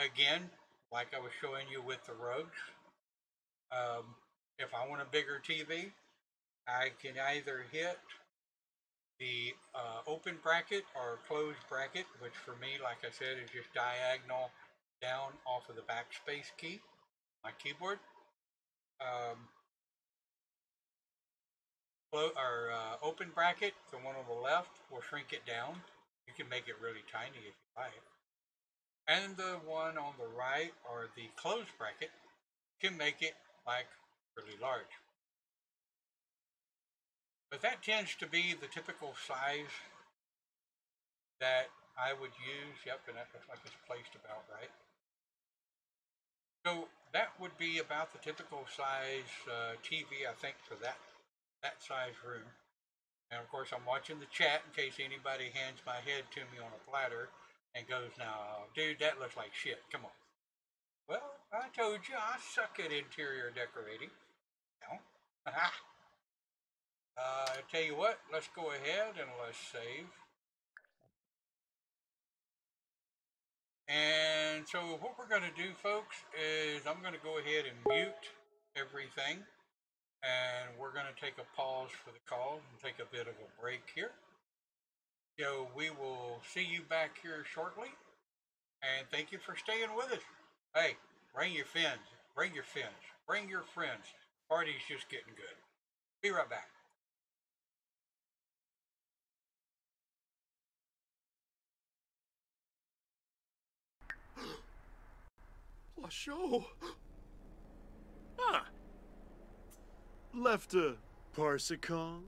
Speaker 2: Again, like I was showing you with the Rogues, if I want a bigger TV, I can either hit the open bracket or closed bracket, which for me, like I said, is just diagonal down off of the backspace key, my keyboard. Open bracket, the one on the left, will shrink it down. You can make it really tiny if you like. And the one on the right, or the closed bracket, can make it like really large. But that tends to be the typical size that I would use. Yep, and that looks like it's placed about right. So that would be about the typical size TV, I think, for that size room. And of course, I'm watching the chat in case anybody hands my head to me on a platter and goes, "Now, dude, that looks like shit. Come on." Well, I told you I suck at interior decorating. No. Tell you what, let's go ahead and let's save. And so what we're going to do, folks, is I'm going to go ahead and mute everything. And we're going to take a pause for the call and take a bit of a break here. So we will see you back here shortly. And thank you for staying with us. Hey, bring your friends. Bring your friends. Bring your friends. Party's just getting good. Be right back.
Speaker 1: Plasho. Ah. Left a Parsicong.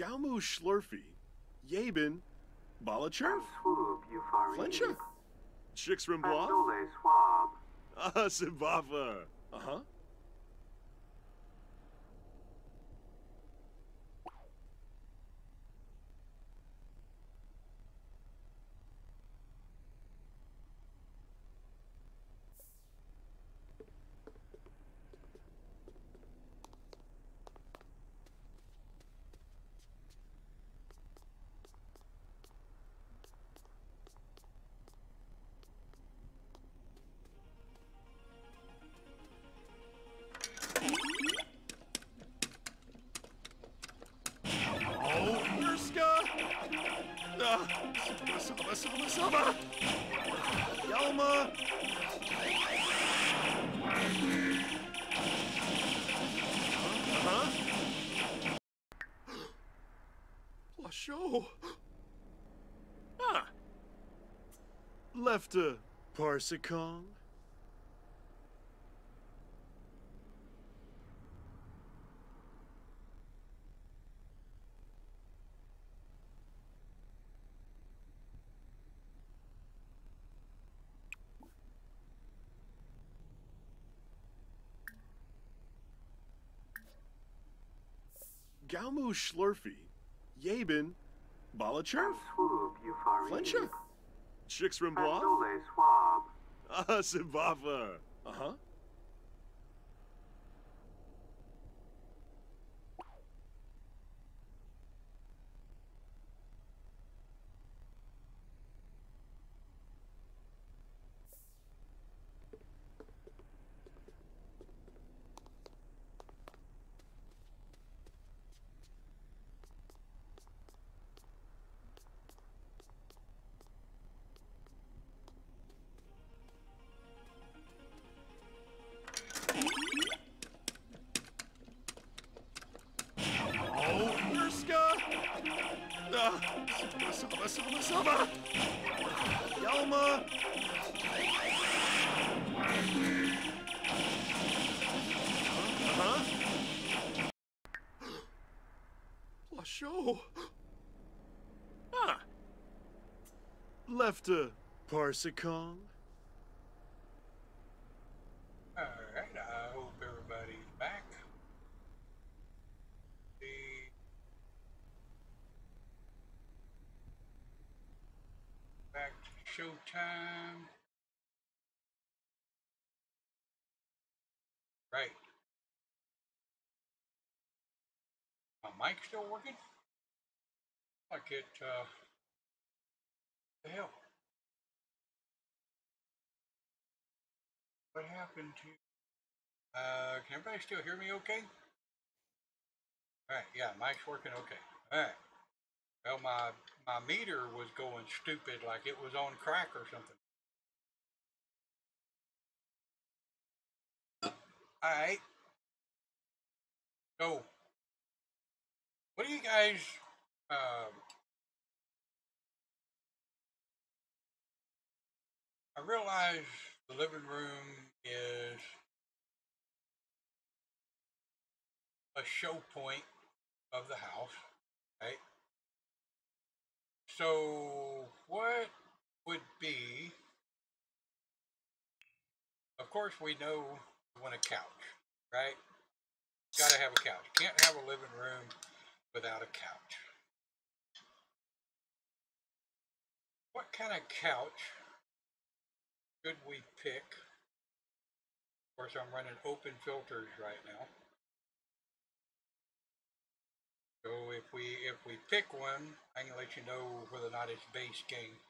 Speaker 1: Galmu Schlurfy, Yabin, Balacherf,
Speaker 6: Swoop,
Speaker 1: Flencha, Chixrimbloff,
Speaker 6: Bandole Swab.
Speaker 1: Sibafa. Uh-huh. Oh, Urska! Sama! Yalma! Uh-huh. Plasho! Ah! Left a Parsicong? Galmu Schlurfy, Yabin, Balacherf,
Speaker 6: Swoop,
Speaker 1: Flencha, Chixrimbloff,
Speaker 6: Bandole Swab.
Speaker 1: Sibafa. Uh-huh. Oh, Urska! Sama! Yalma! Uh-huh. Plasho! Ah! Left a Parsicong?
Speaker 2: Alright, I hope everybody's back. Back to showtime. Right. My mic still working? Like it, the hell? What happened to, can everybody still hear me okay? Alright, yeah, mic's working okay. Alright. Well, my meter was going stupid like it was on crack or something. Alright. So, what do you guys, I realize the living room is a show point of the house, right? So, what would be, of course, we know we want a couch, right? Gotta have a couch. Can't have a living room without a couch. What kind of couch should we pick? Of course, I'm running open filters right now. So if we pick one, I can let you know whether or not it's base game.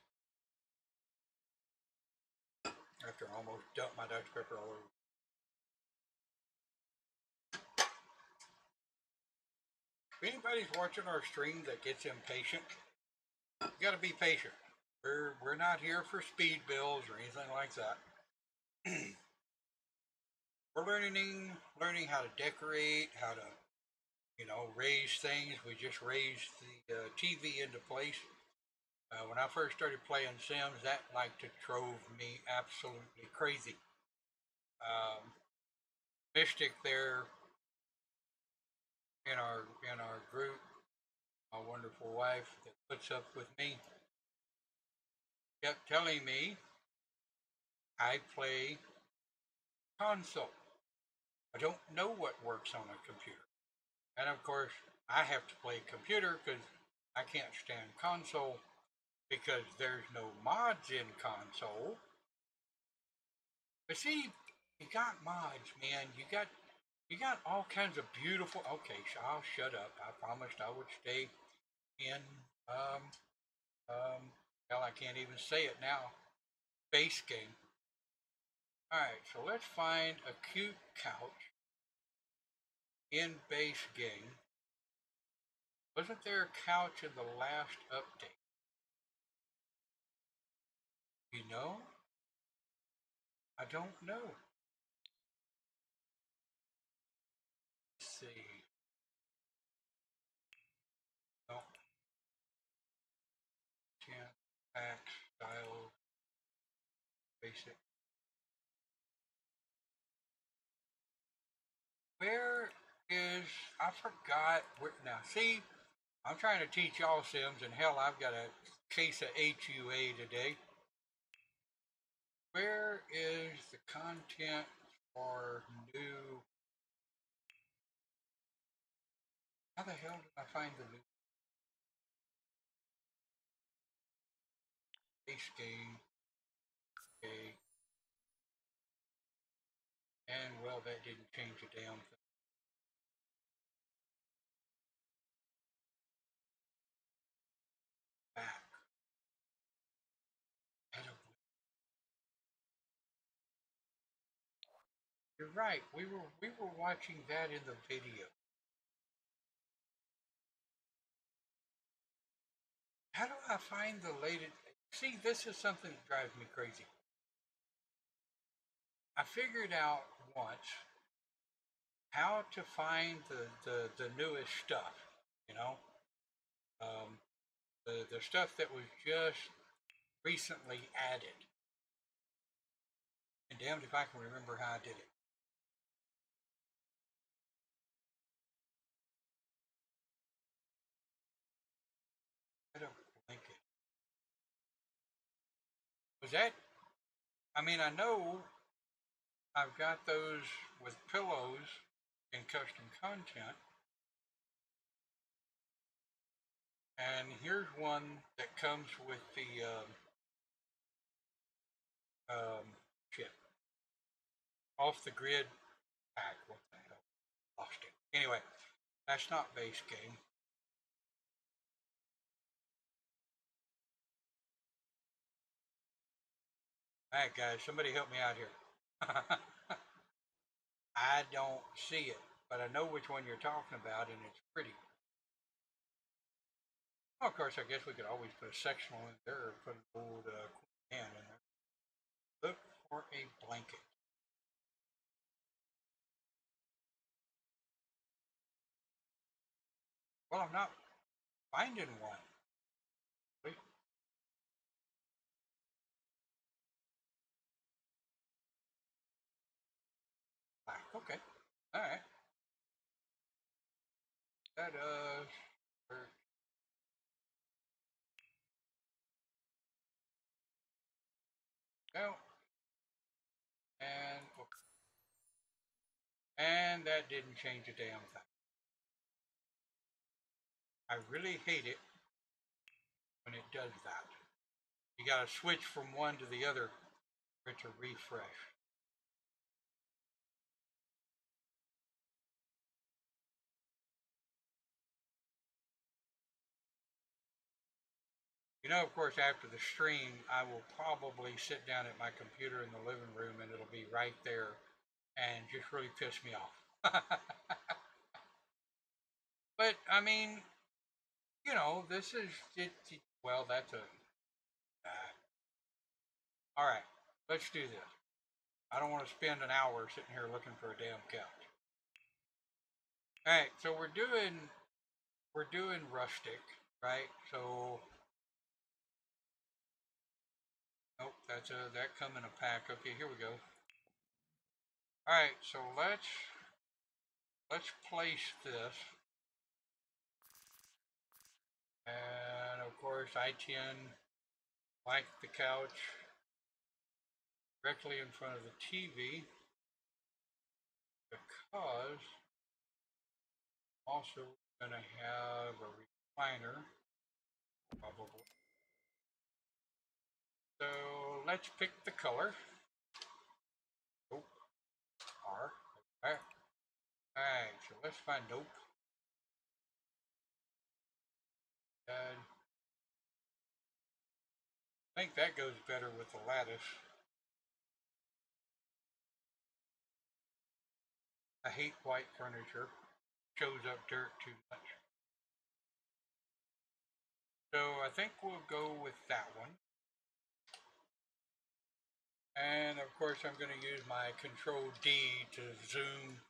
Speaker 2: After I almost dumped my Dr. Pepper all over. If anybody's watching our stream that gets impatient, you gotta be patient. We're not here for speed builds or anything like that. We're learning how to decorate, how to, raise things. We just raised the TV into place. When I first started playing Sims, that drove me absolutely crazy. Mystic there in our group my wonderful wife that puts up with me, kept telling me I play console. I don't know what works on a computer. And of course, I have to play computer because I can't stand console because there's no mods in console. But see, you got mods, man. You got all kinds of beautiful. Okay, I'll shut up. I promised I would stay in. Um, hell, I can't even say it now. Base game. All right, so let's find a cute couch in base game. Wasn't there a couch in the last update? You know? I don't know. Let's see. No. Can't pack style basic. Where is I forgot where now see I'm trying to teach y'all Sims and hell I've got a case of HUA today. Where is the content for new how the hell did I find the new base game? Okay. And well that didn't change a damn thing. Back. You're right. We were watching that in the video. How do I find the latest? See, this is something that drives me crazy. I figured out once how to find the newest stuff, you know, the stuff that was just recently added. And damned if I can remember how I did it. I don't think it. Was that? I mean, I know I've got those with pillows and custom content. And here's one that comes with the chip off the grid pack. What the hell? Lost it. Anyway, that's not base game. Alright guys, somebody help me out here. I don't see it, but I know which one you're talking about and it's pretty. Well, of course, I guess we could always put a sectional in there or put an old can in there. Look for a blanket. Well, I'm not finding one. Wait. Black. Okay. All right. That no. And that didn't change a damn thing. I really hate it when it does that. You gotta switch from one to the other for it to refresh. You know, of course, after the stream, I will probably sit down at my computer in the living room and it'll be right there and just really piss me off. But, I mean, you know, this is, well, that's a, all right, let's do this. I don't want to spend an hour sitting here looking for a damn couch. All right, so we're doing rustic, right? So nope, that come in a pack. Okay, here we go. All right, so let's place this And of course, I tend like the couch directly in front of the TV because I'm also going to have a recliner, probably. So let's pick the color. Nope. R. Okay. Alright, so let's find nope. And I think that goes better with the lattice. I hate white furniture. Shows up dirt too much. So I think we'll go with that one. And of course I'm going to use my Control D to zoom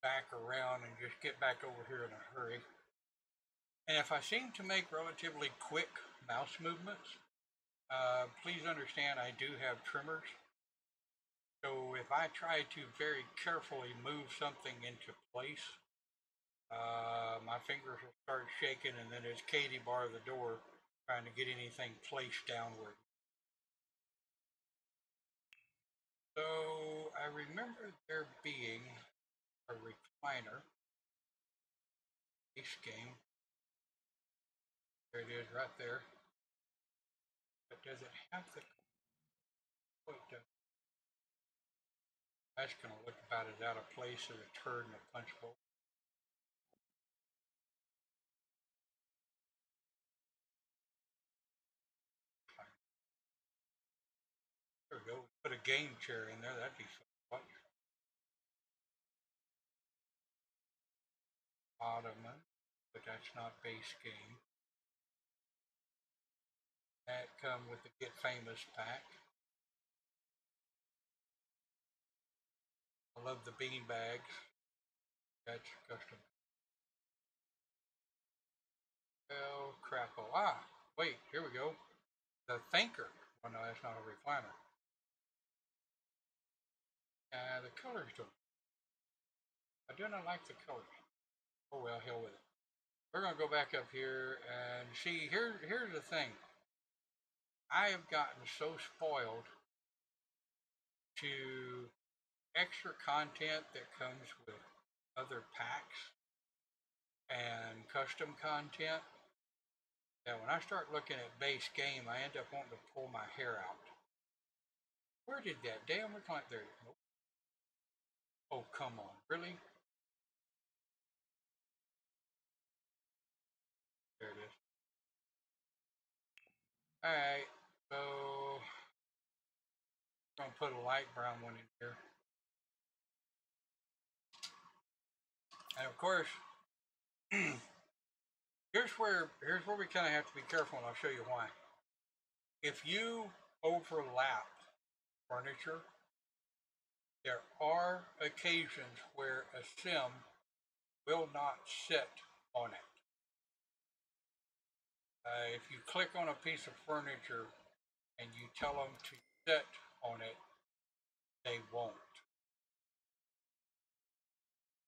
Speaker 2: back around and just get back over here in a hurry. And if I seem to make relatively quick mouse movements, please understand I do have tremors. So if I try to very carefully move something into place, my fingers will start shaking, and then there's Katie bar the door trying to get anything placed downward. So I remember there being a recliner base game. There it is right there. But does it have the... Oh, it does. That's going to look about as out of place as a turd in a punch bowl. There we go. Put a game chair in there. That'd be fun. Ottoman, but that's not base game. That come with the Get Famous pack. I love the bean bags. That's custom. Well, crapple. Ah, wait, here we go. The Thinker. Oh no, that's not a recliner. The colors don't. I do not like the colors. Oh well, hell with it. We're gonna go back up here and see. Here's the thing. I have gotten so spoiled to extra content that comes with other packs and custom content that when I start looking at base game, I end up wanting to pull my hair out. Where did that damn recliner? There. Nope. Oh, come on. Really? There it is. Alright, so I'm gonna put a light brown one in here. And of course, here's where we kind of have to be careful, and I'll show you why. If you overlap furniture, there are occasions where a sim will not sit on it. If you click on a piece of furniture and you tell them to sit on it, they won't.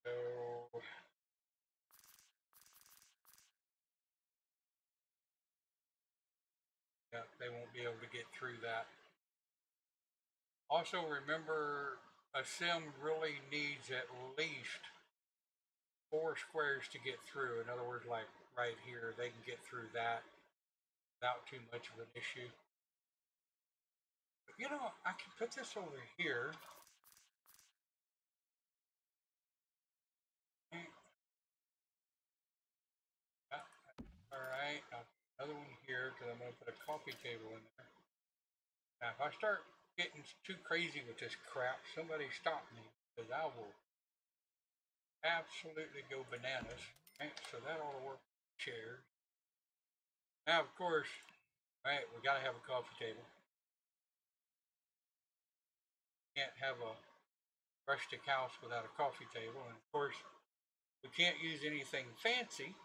Speaker 2: So yeah, they won't be able to get through that. Also remember, a sim really needs at least 4 squares to get through. In other words, like right here, they can get through that without too much of an issue. But, you know, I can put this over here. Alright, another one here because I'm going to put a coffee table in there. Now, if I start getting too crazy with this crap, somebody stop me because I will absolutely go bananas. Right, so that ought to work with the chairs. Now, of course, right, we got to have a coffee table. Can't have a rustic house without a coffee table, and of course, we can't use anything fancy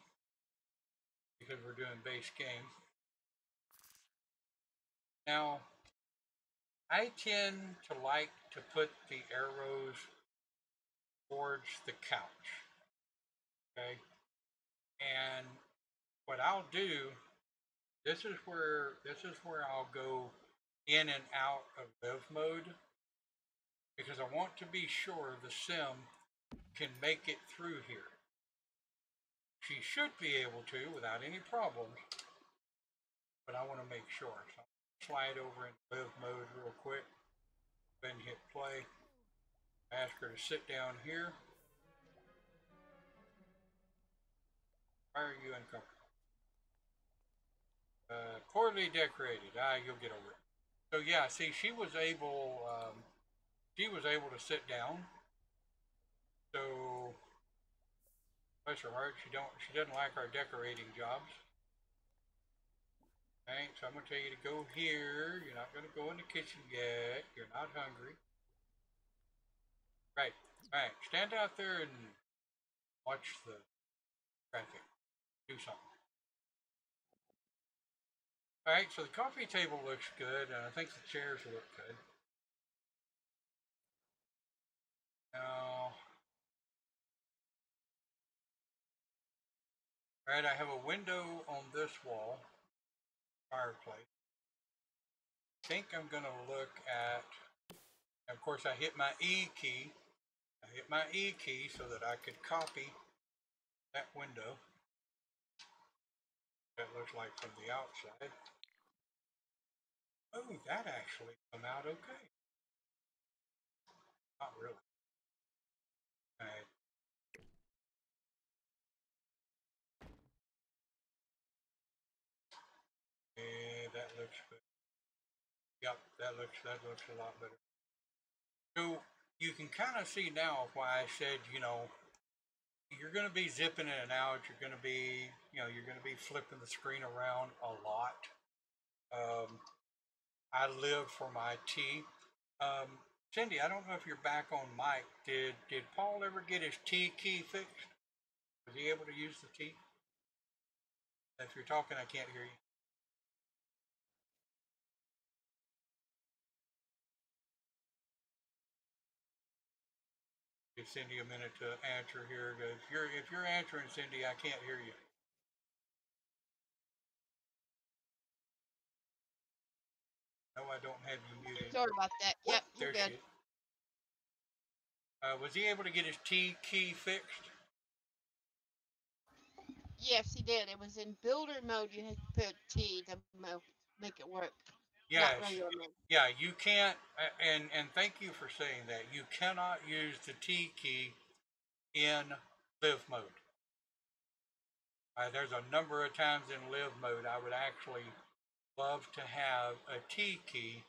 Speaker 2: because we're doing base game. Now, I tend to like to put the arrows towards the couch. Okay, and what I'll do, this is where I'll go in and out of live mode, because I want to be sure the sim can make it through here. She should be able to without any problems, but I want to make sure. So I'll slide over into live mode real quick, then hit play. Ask her to sit down here. Why are you uncomfortable? Poorly decorated. You'll get over it. So yeah, see, she was able to sit down. So bless her heart, she doesn't like our decorating jobs. Alright, so I'm gonna tell you to go here. You're not gonna go in the kitchen yet. You're not hungry. Right. Alright, stand out there and watch the traffic. Do something. Alright, so the coffee table looks good, and I think the chairs look good. Now, alright, I have a window on this wall, fireplace. I think I'm gonna look at, of course I hit my E key. I hit my E key so that I could copy that window. That looks like from the outside. Oh, that actually come out okay. Not really. Alright. That looks good. Yep, that looks a lot better. So you can kind of see now why I said, you're going to be zipping in and out. You're going to be, you're going to be flipping the screen around a lot. I live for my tea. Cindy, I don't know if you're back on mic. Did Paul ever get his T key fixed? Was he able to use the T? If you're talking, I can't hear you. Give Cindy a minute to answer here. If you're answering, Cindy, I can't hear you. No, I don't have you muted.
Speaker 4: Sorry about that. Yep, you're
Speaker 2: There
Speaker 4: good.
Speaker 2: she is. Was he able to get his T key fixed?
Speaker 4: Yes, he did. It was in builder mode. You had to put T to make it work.
Speaker 2: Yes.
Speaker 4: Not regular mode.
Speaker 2: Yeah, you can't, and thank you for saying that. You cannot use the T key in live mode. There's a number of times in live mode I would actually love to have a T key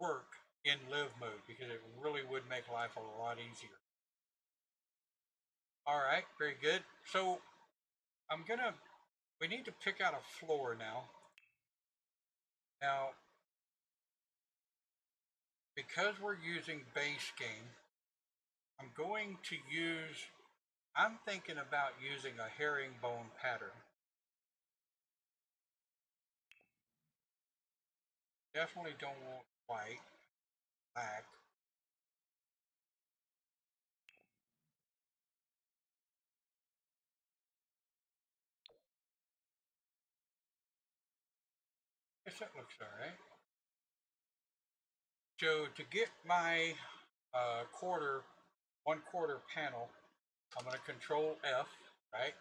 Speaker 2: work in live mode, because it really would make life a lot easier. Alright, very good. So we need to pick out a floor now. Now, because we're using base game, I'm thinking about using a herringbone pattern. Definitely don't want white, black. Guess that looks alright. So to get my 1/4 panel, I'm going to Control F, right?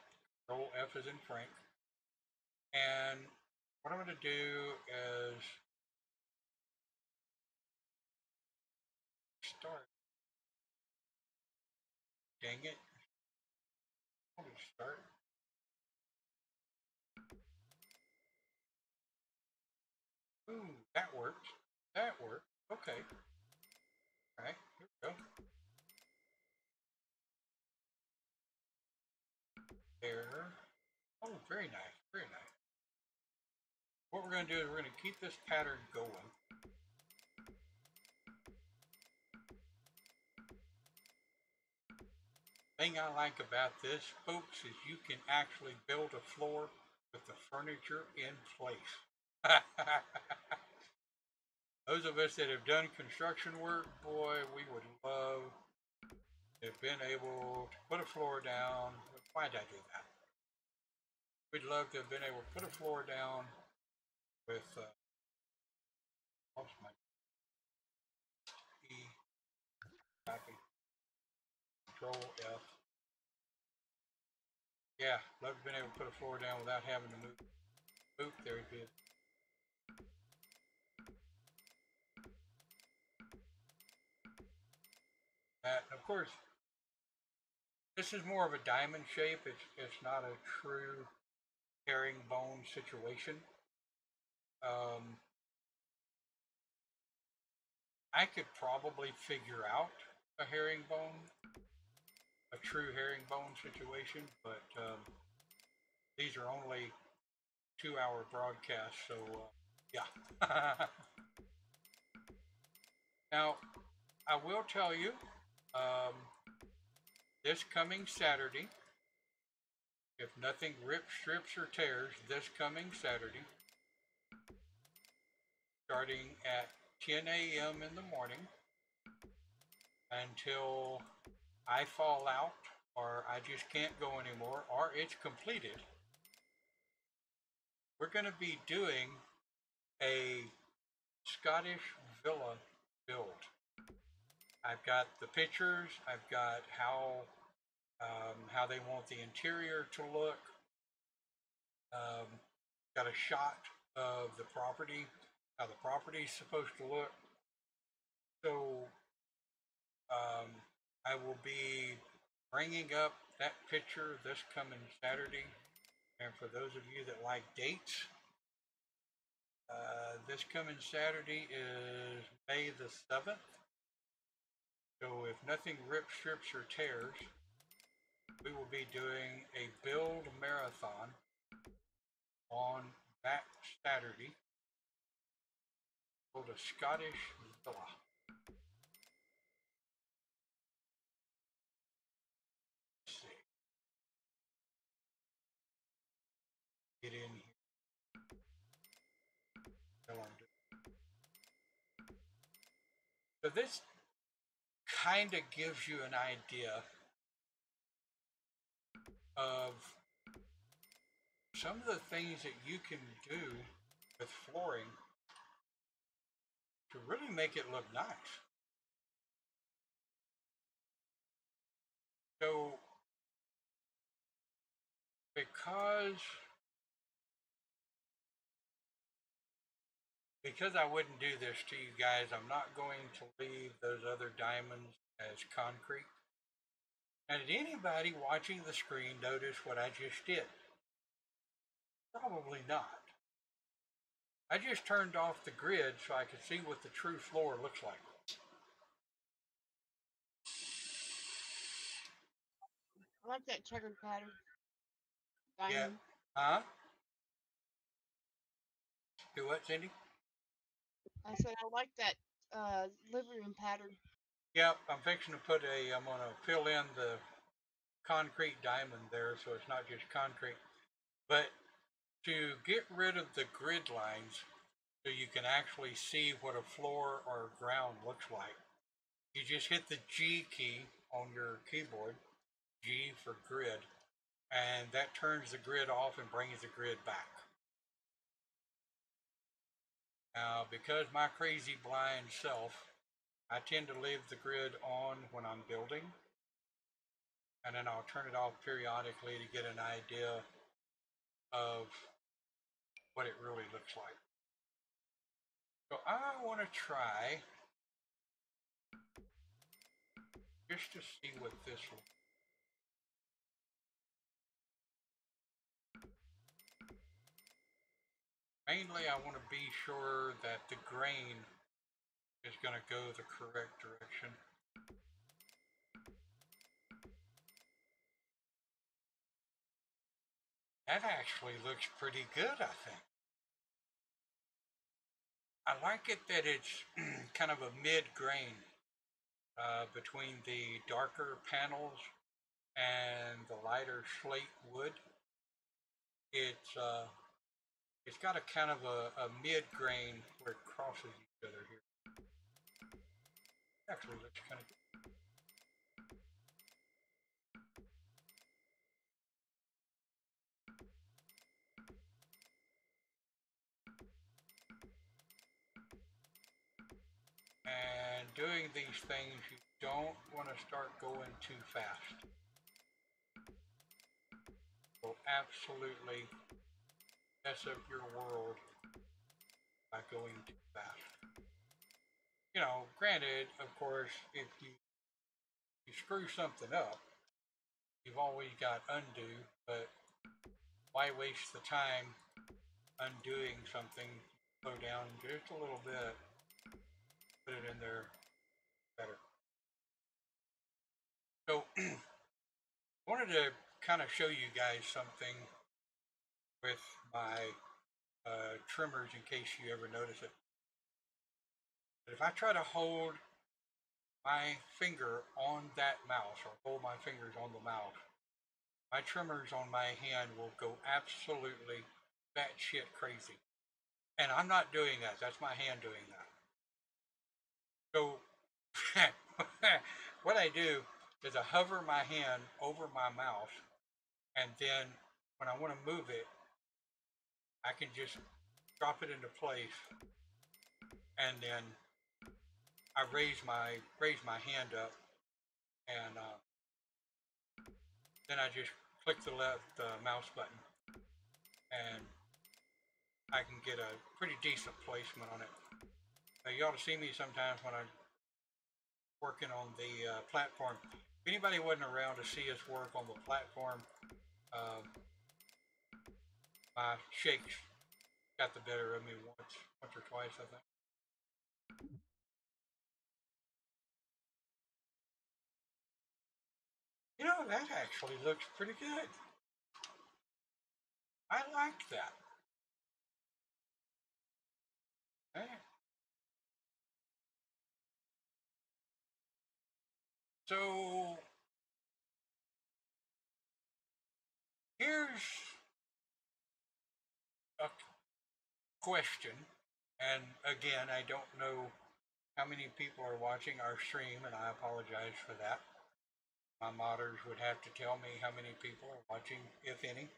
Speaker 2: Control F is in Frank. And what I'm going to do is start. Dang it. I'm going to start. Ooh, that worked. That worked. Okay. Alright, here we go. There. Oh, very nice, very nice. What we're going to do is we're going to keep this pattern going. Thing I like about this, folks, is you can actually build a floor with the furniture in place. Those of us that have done construction work, boy, we would love to have been able to put a floor down. Why did I do that? we'd love to have been able to put a floor down with what's my E copy Control F. Yeah, love to have been able to put a floor down without having to move. Oop, there it is. That, of course, this is more of a diamond shape. It's not a true herringbone situation. I could probably figure out a herringbone, a true herringbone situation, but these are only 2-hour broadcasts, so yeah. Now, I will tell you, this coming Saturday, if nothing rips, strips, or tears, this coming Saturday, starting at 10 a.m. in the morning until I fall out or I just can't go anymore or it's completed, we're going to be doing a Scottish villa build. I've got the pictures, I've got how they want the interior to look, got a shot of the property, how the property is supposed to look. So I will be bringing up that picture this coming Saturday. And for those of you that like dates, this coming Saturday is May the 7th. So if nothing rips, strips, or tears, we will be doing a build marathon on that Saturday. Build a Scottish villa. Let's see. Get in here. So this kind of gives you an idea of some of the things that you can do with flooring to really make it look nice. So because I wouldn't do this to you guys, I'm not going to leave those other diamonds as concrete. And did anybody watching the screen notice what I just did? Probably not. I just turned off the grid so I could see what the true floor looks like.
Speaker 4: I like that checkered pattern.
Speaker 2: Yeah.
Speaker 4: Diamond.
Speaker 2: Huh? Do what, Cindy?
Speaker 4: I said I like that living room pattern.
Speaker 2: Yep, I'm fixing to I'm going to fill in the concrete diamond there so it's not just concrete. But to get rid of the grid lines so you can actually see what a floor or ground looks like, you just hit the G key on your keyboard, G for grid, and that turns the grid off and brings the grid back. Now, because my crazy blind self, I tend to leave the grid on when I'm building, and then I'll turn it off periodically to get an idea of what it really looks like. So I want to try just to see what this looks like. Mainly, I want to be sure that the grain is going to go the correct direction. That actually looks pretty good, I think. I like it that it's kind of a mid-grain between the darker panels and the lighter slate wood. It's got a kind of a mid-grain where it crosses each other here. Actually looks kind of good. doing these things, you don't want to start going too fast. Will absolutely mess up your world by going too fast. You know, granted, of course, if you screw something up, you've always got undo, but why waste the time undoing something? Slow down just a little bit, put it in there better. So, I wanted to kind of show you guys something with my trimmers in case you ever notice it. But if I try to hold my finger on that mouse or hold my fingers on the mouse, my trimmers on my hand will go absolutely batshit crazy. And I'm not doing that. That's my hand doing that. So what I do is I hover my hand over my mouse, and then when I want to move it, I can just drop it into place, and then I raise my hand up, and then I just click the mouse button, and I can get a pretty decent placement on it. You ought to see me sometimes when I'm working on the platform. If anybody wasn't around to see us work on the platform, my shakes got the better of me once or twice, I think. You know, that actually looks pretty good. I like that. Okay. So here's a question, and again, I don't know how many people are watching our stream, and I apologize for that. My modders would have to tell me how many people are watching, if any.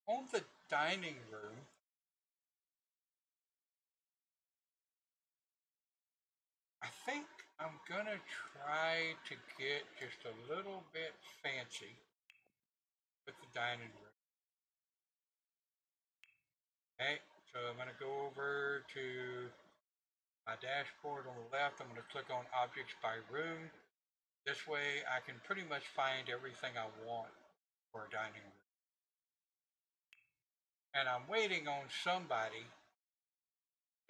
Speaker 2: On the dining room, I think I'm gonna try to get just a little bit fancy with the dining room. Okay, so I'm gonna go over to my dashboard on the left. I'm gonna click on objects by room. This way I can pretty much find everything I want for a dining room. And I'm waiting on somebody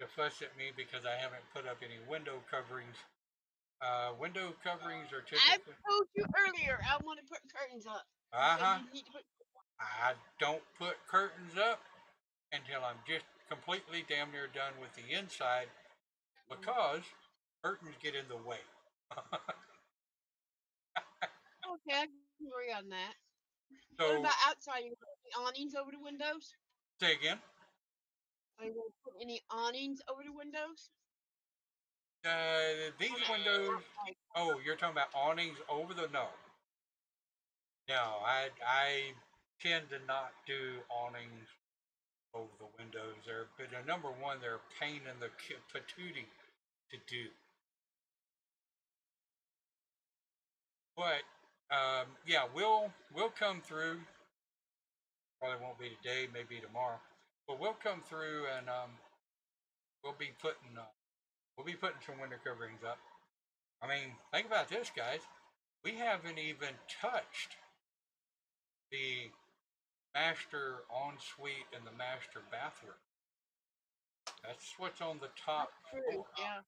Speaker 2: to fuss at me because I haven't put up any window coverings. Window coverings are
Speaker 4: I
Speaker 2: typically...
Speaker 4: told you earlier I want to put curtains up.
Speaker 2: Uh-huh.
Speaker 4: You need to put...
Speaker 2: I don't put curtains up until I'm just completely damn near done with the inside because curtains get in the way.
Speaker 4: Okay, I can agree on that.
Speaker 2: So,
Speaker 4: what about outside? You put any awnings over the windows?
Speaker 2: say again?
Speaker 4: Are you going to put any awnings over the windows?
Speaker 2: These
Speaker 4: On the
Speaker 2: windows...
Speaker 4: outside.
Speaker 2: Oh, you're talking about awnings over the... No. No, I tend to not do awnings over the windows. But number one, they're a pain in the patootie to do. But yeah, we'll come through. Probably won't be today, maybe tomorrow. But we'll come through and we'll be putting some window coverings up. I mean, think about this, guys. We haven't even touched the master ensuite and the master bathroom. That's what's on the top floor.
Speaker 4: Yeah.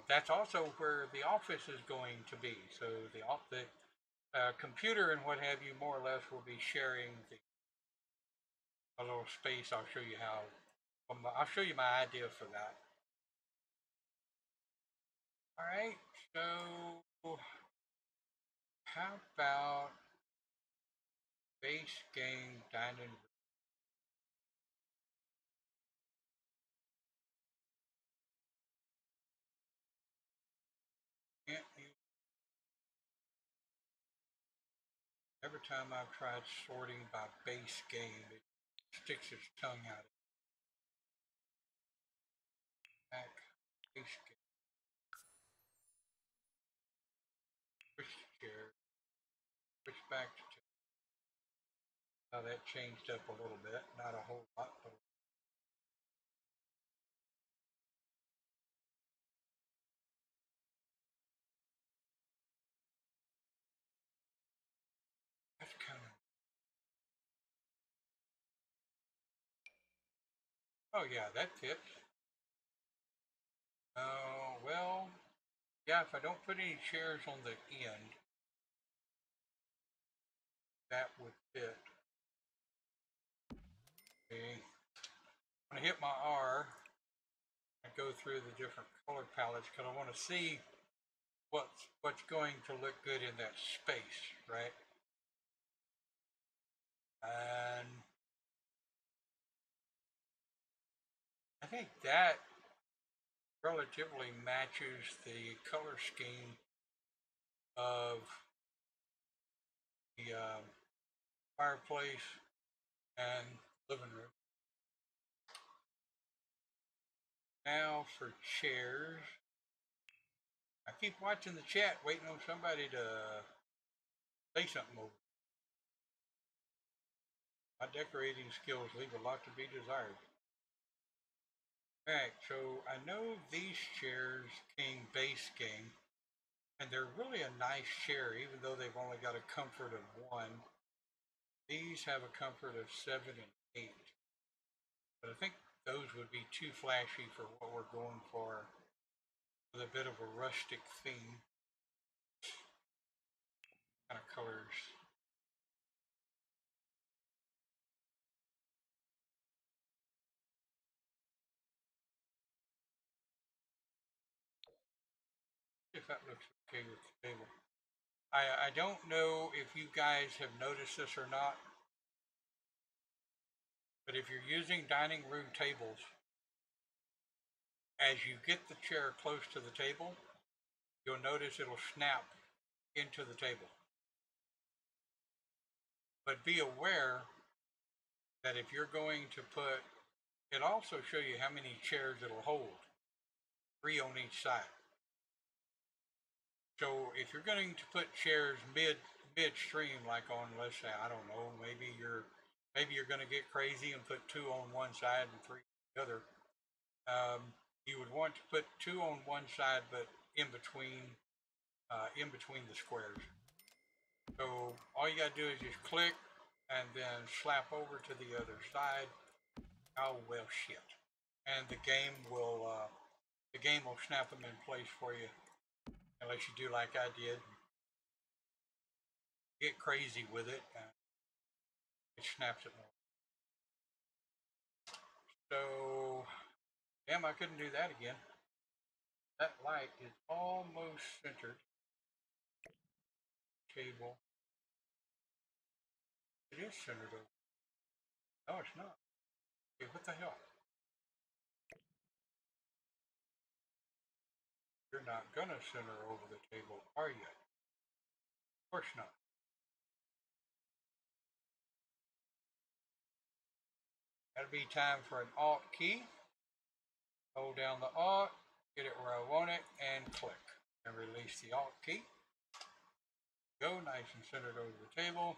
Speaker 2: That's also where the office is going to be. So the computer and what have you, more or less, will be sharing a little space. I'll show you how. I'll show you my idea for that. All right. So how about base game dining room? Can't you? Every time I've tried sorting by base game, it sticks its tongue out. Switch chair. Switch back to chair. Now that changed up a little bit. Not a whole lot, but that's kind of. Oh yeah, that fits. Well, yeah, if I don't put any chairs on the end, that would fit. Okay. When I hit my R, I go through the different color palettes because I want to see what's going to look good in that space, right? And I think that relatively matches the color scheme of the fireplace and living room. Now for chairs. I keep watching the chat, waiting on somebody to say something over. My decorating skills leave a lot to be desired. Alright, so I know these chairs came base game, and they're really a nice chair, even though they've only got a comfort of 1. These have a comfort of 7 and 8. But I think those would be too flashy for what we're going for, with a bit of a rustic theme. Kind of colors. If that looks okay with the table. I don't know if you guys have noticed this or not, but if you're using dining room tables, as you get the chair close to the table, you'll notice it'll snap into the table. But be aware that if you're going to put, it'll also show you how many chairs it'll hold, 3 on each side. So if you're going to put chairs midstream, like on, let's say, I don't know, maybe you're going to get crazy and put 2 on one side and 3 on the other. You would want to put 2 on one side, but in between the squares. So all you got to do is just click and then slap over to the other side. Oh well, shit. And the game will snap them in place for you, unless you do like I did. Get crazy with it, and it snaps it more. So, damn, I couldn't do that again. That light is almost centered. Cable. It is centered over. No, it's not. Okay, what the hell? You're not gonna center over the table, are you? Of course not. That'll be time for an Alt key. Hold down the Alt, get it where I want it, and click. And release the Alt key. Go, nice and centered over the table.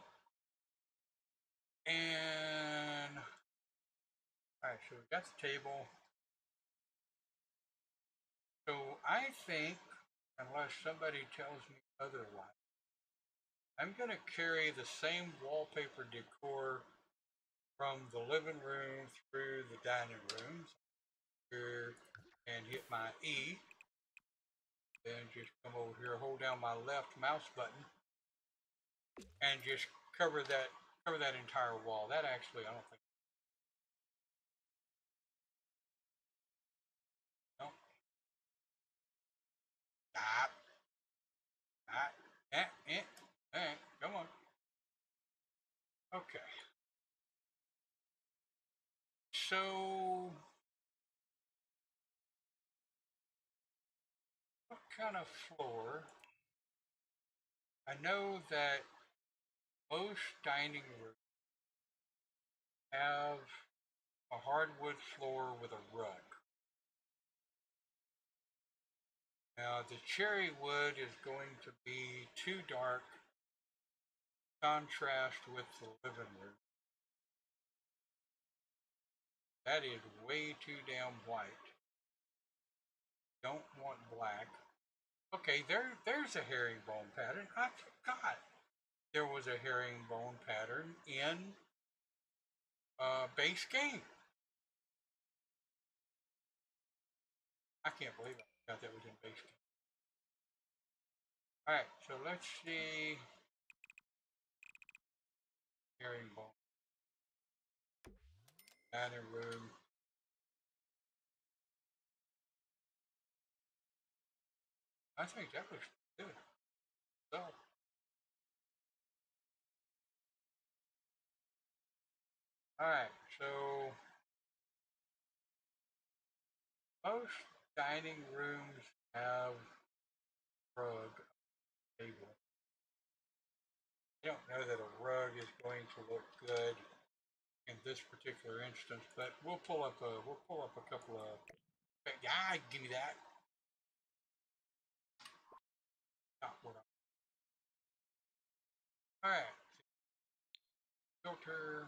Speaker 2: And alright, so we got the table. So I think, unless somebody tells me otherwise, I'm going to carry the same wallpaper decor from the living room through the dining room. Here, and hit my E. Then just come over here, hold down my left mouse button, and just cover that entire wall. That actually, I don't think. No. Stop. Come on. Okay. So, what kind of floor? I know that most dining rooms have a hardwood floor with a rug. The cherry wood is going to be too dark contrast with the living room. That is way too damn white. Don't want black. Okay, there's a herringbone pattern. I forgot there was a herringbone pattern in base game. I can't believe I forgot that was in base game. Alright, so let's see. Herringbone. Dining room. I think that looks good. So, alright, so most dining rooms have rug table. I don't know that a rug is going to look good in this particular instance, but we'll pull up a couple of. Yeah, give me that. Not what I'm. All right. Filter.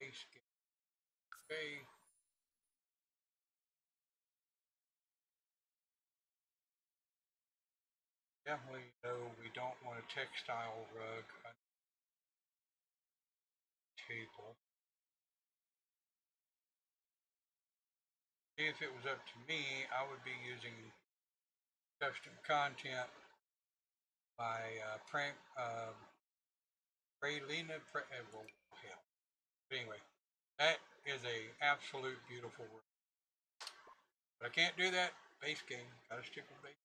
Speaker 2: Base game. Okay. Definitely know we don't want a textile rug on the table. If it was up to me, I would be using custom content by Praylina. Well, hell. But anyway, that is a absolute beautiful room. But I can't do that. Base game. Gotta stick with base.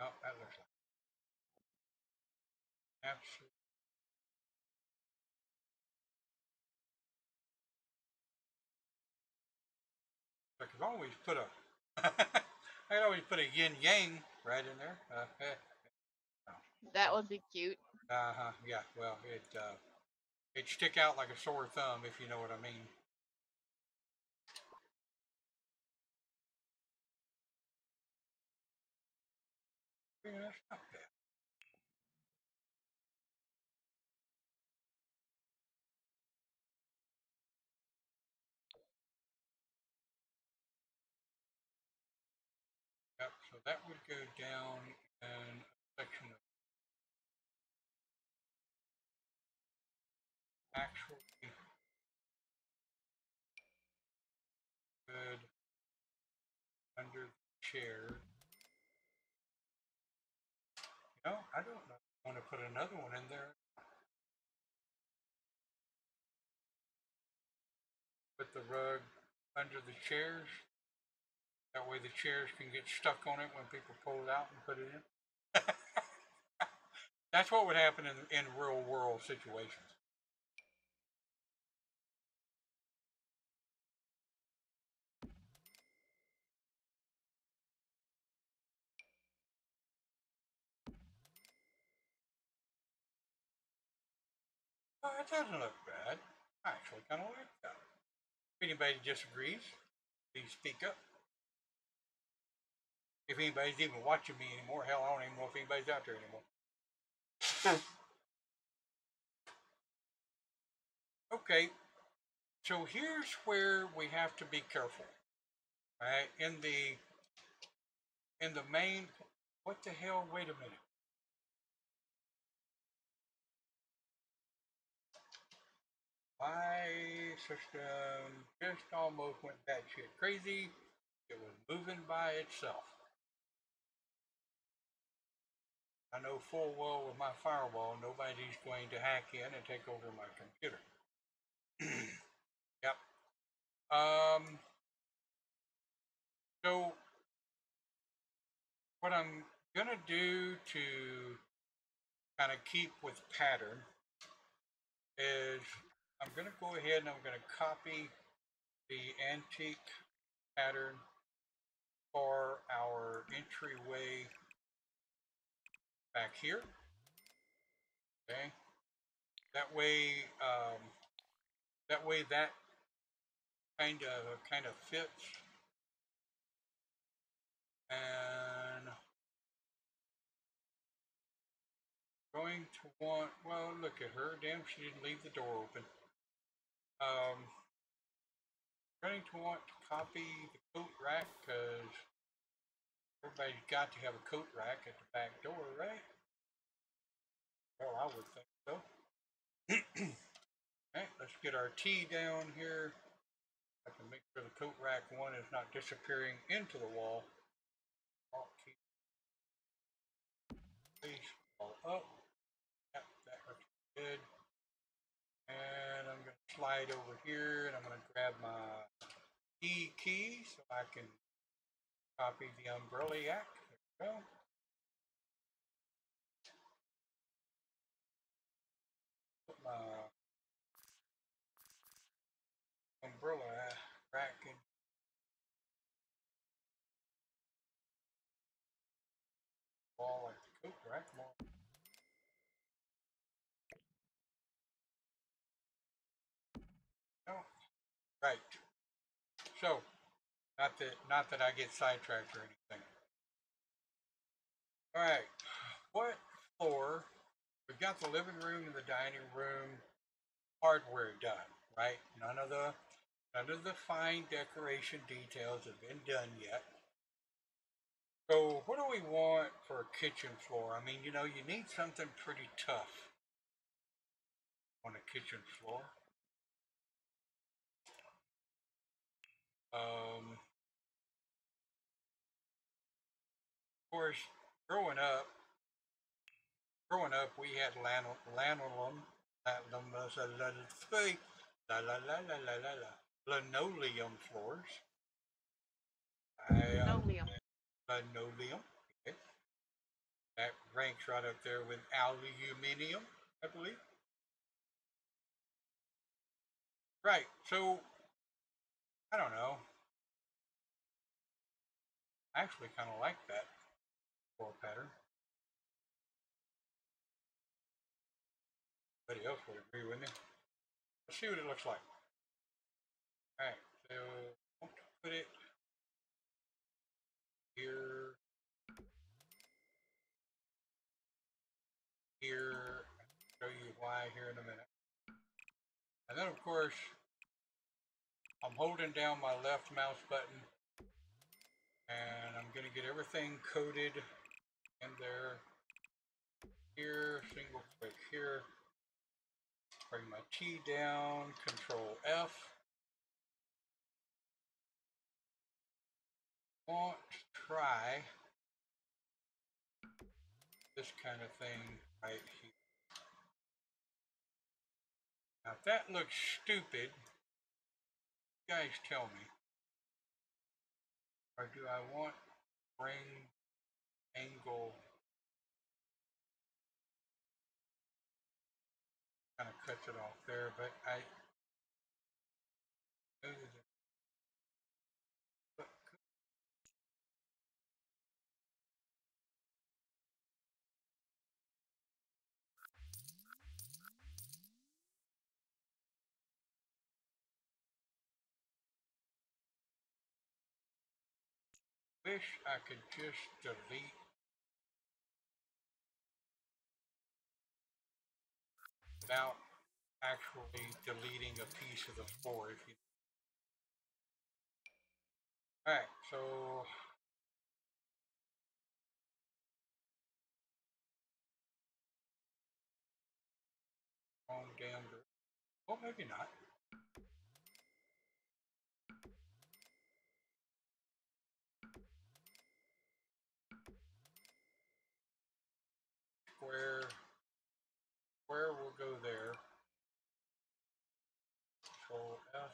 Speaker 2: Oh, that looks like absolute. I could always put a. I could always put a yin yang right in there.
Speaker 4: That would be cute.
Speaker 2: Uh-huh. Yeah. Well, it'd stick out like a sore thumb if you know what I mean. Yeah, that's not bad. Yep. So that would go down in a section of actually good under the chair. You know, I don't know. I want to put another one in there. Put the rug under the chairs. That way the chairs can get stuck on it when people pull it out and put it in. That's what would happen in real world situations. Oh, it doesn't look bad. I actually kind of like that. If anybody disagrees, please speak up. If anybody's even watching me anymore, hell, I don't even know if anybody's out there anymore. Okay, so here's where we have to be careful. Right? In the main, what the hell? Wait a minute. My system just almost went batshit crazy. It was moving by itself. I know full well with my firewall, nobody's going to hack in and take over my computer. Yep. So what I'm gonna do to kind of keep with pattern is I'm gonna go ahead and I'm gonna copy the antique pattern for entryway back here. Okay. That way, that kind of fits. And going to want, well, look at her. Damn, she didn't leave the door open. Going to want to copy the coat rack because everybody's got to have a coat rack at the back door, right? Well, I would think so. Alright, let's get our T down here. I can make sure the coat rack one is not disappearing into the wall. Alt key. Place all up. Yep, that looks good. And I'm going to slide over here and I'm going to grab my E key so I can copy the umbrella yak. There we go. Put my umbrella rack in. Wall like the coat rack more. Oh, right. So, not that I get sidetracked or anything. All right. What floor? We've got the living room and the dining room hardware done, right? None of the fine decoration details have been done yet. So what do we want for a kitchen floor? I mean, you know, you need something pretty tough on a kitchen floor. Of course, growing up, we had linoleum floors.
Speaker 4: Linoleum.
Speaker 2: Linoleum. Okay. That ranks right up there with aluminium, I believe. Right. So, I don't know. I actually kind of like that floor pattern. Anybody else would agree with me? Let's see what it looks like. Alright, so I want to put it here, here, show you why here in a minute. And then of course, I'm holding down my left mouse button and I'm going to get everything coded in there. Here, single click here, bring my T down, Control F. Want to try this kind of thing right here. Now if that looks stupid, you guys tell me. Or do I want bring angle? Kind of cuts it off there, but I wish I could just delete without actually deleting a piece of the floor. If you alright, so wrong damn group. Well, maybe not. Square will go there. Control F.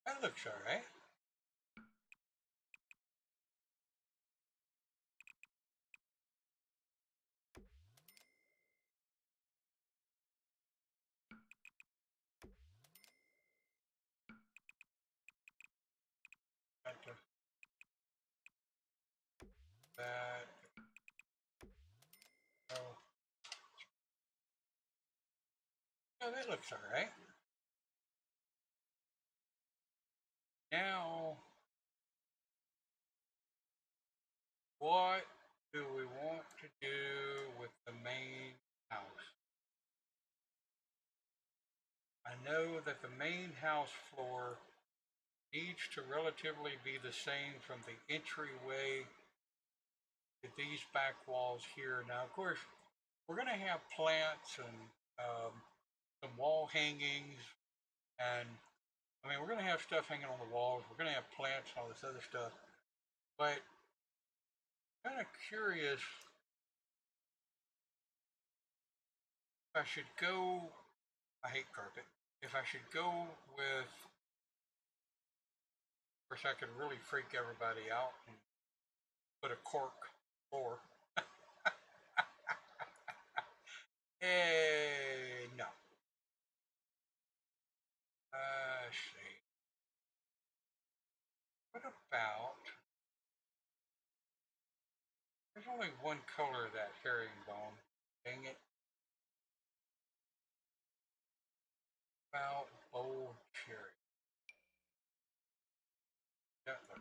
Speaker 2: That looks alright. that looks alright. Now, what do we want to do with the main house? I know that the main house floor needs to relatively be the same from the entryway to these back walls here. Now, of course, we're going to have plants and some wall hangings, and I mean, we're going to have stuff hanging on the walls. We're going to have plants and all this other stuff. But I'm kind of curious if I should go. I hate carpet. If I should go with, of course, I could really freak everybody out and put a cork floor. No. Let's see. What about? There's only one color of that herringbone. Dang it. About bold cherry. That looks.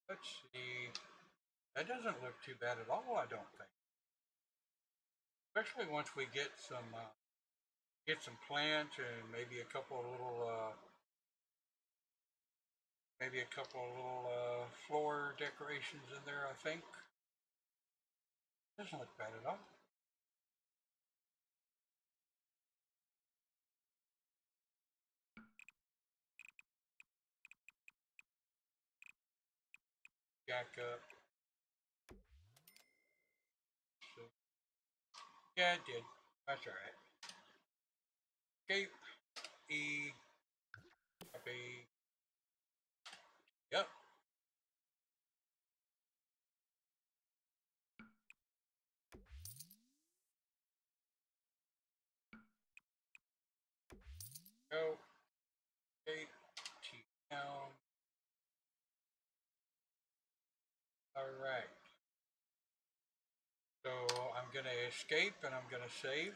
Speaker 2: Let's see. That doesn't look too bad at all, I don't think. Especially once we get some plants and maybe a couple of little floor decorations in there, I think. Doesn't look bad at all. Jack up. So, yeah, it did. That's alright. Escape. E. Copy. Yep. Go. Escape. T down. Alright. So I'm going to escape and I'm going to save.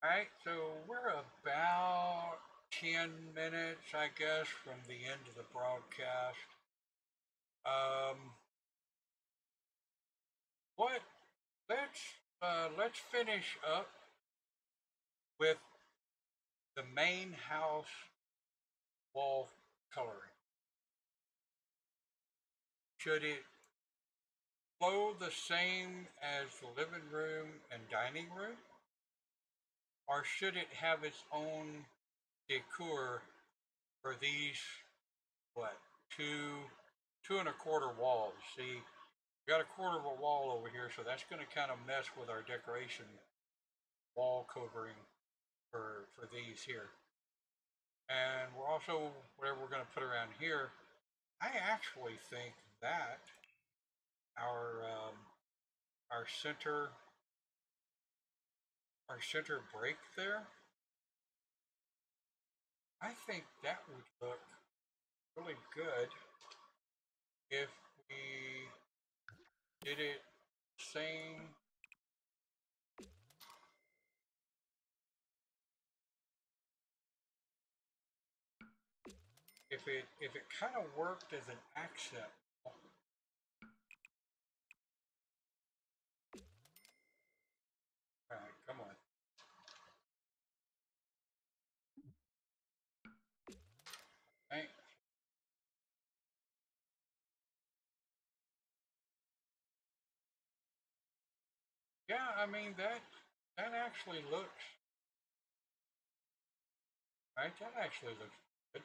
Speaker 2: Alright, so we're about 10 minutes, I guess, from the end of the broadcast. What? Let's finish up with the main house wall coloring. Should it flow the same as the living room and dining room? Or should it have its own decor for these, what, two and a quarter walls? See, we got a quarter of a wall over here, so that's going to kind of mess with our decoration wall covering for these here. And we're also, whatever we're going to put around here, I actually think that our center break there, I think that would look really good if we did it same. If it kind of worked as an accent. All right, come on. Right. Yeah, I mean that actually looks right. That actually looks good.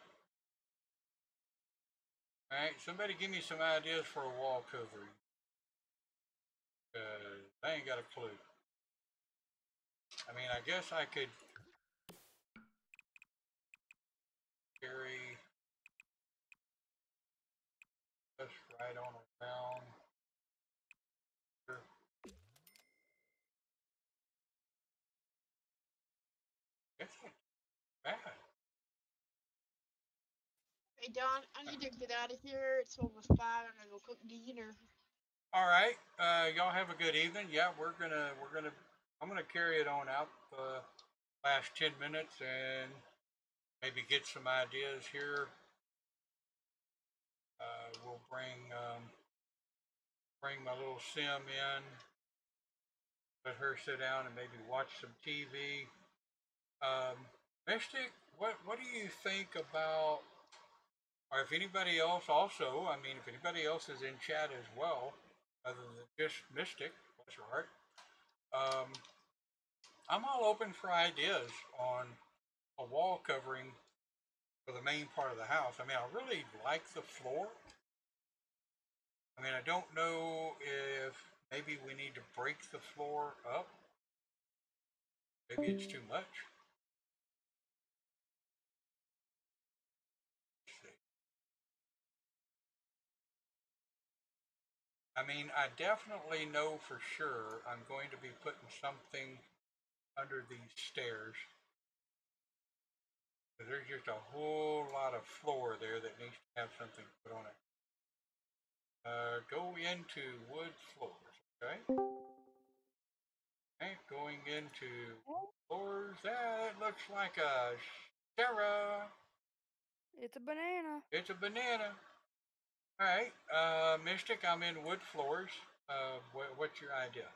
Speaker 2: All right, somebody give me some ideas for a wall covering. I ain't got a clue. I mean, I guess I could. carry us right on around. Here. It's not bad.
Speaker 4: Hey Don, I need to get out of here. It's almost 5. I'm gonna go cook dinner.
Speaker 2: All right, y'all have a good evening. Yeah, I'm gonna carry it on out the last 10 minutes and maybe get some ideas here. We'll bring my little sim in, let her sit down and maybe watch some TV. Mystic, what do you think about, or if anybody else also, I mean, if anybody else is in chat as well, other than just Mystic, bless her heart, I'm all open for ideas on a wall covering for the main part of the house. I mean, I really like the floor. I mean, I don't know if maybe we need to break the floor up. Maybe it's too much. Let's see. I mean, I definitely know for sure I'm going to be putting something under these stairs. There's just a whole lot of floor there that needs to have something put on it. Go into wood floors, okay? Okay, going into floors. That looks like a Sarah.
Speaker 3: It's a banana.
Speaker 2: It's a banana. All right, Mystic, I'm in wood floors. What's your idea?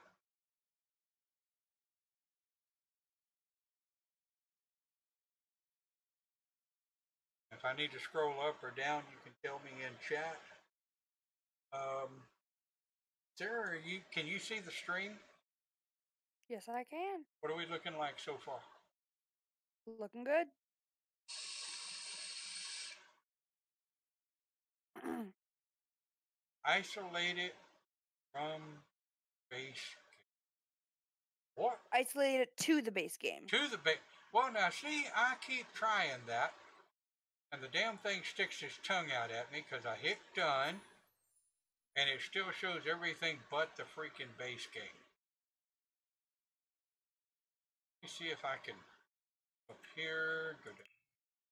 Speaker 2: If I need to scroll up or down, you can tell me in chat. Sarah, can you see the stream?
Speaker 3: Yes, I can.
Speaker 2: What are we looking like so far?
Speaker 3: Looking good.
Speaker 2: Isolate it from base. What?
Speaker 3: Isolate it to the base game.
Speaker 2: To the base. Well, now see, I keep trying that, and the damn thing sticks its tongue out at me because I hit done, and it still shows everything but the freaking base game. Let me see if I can go up here, go down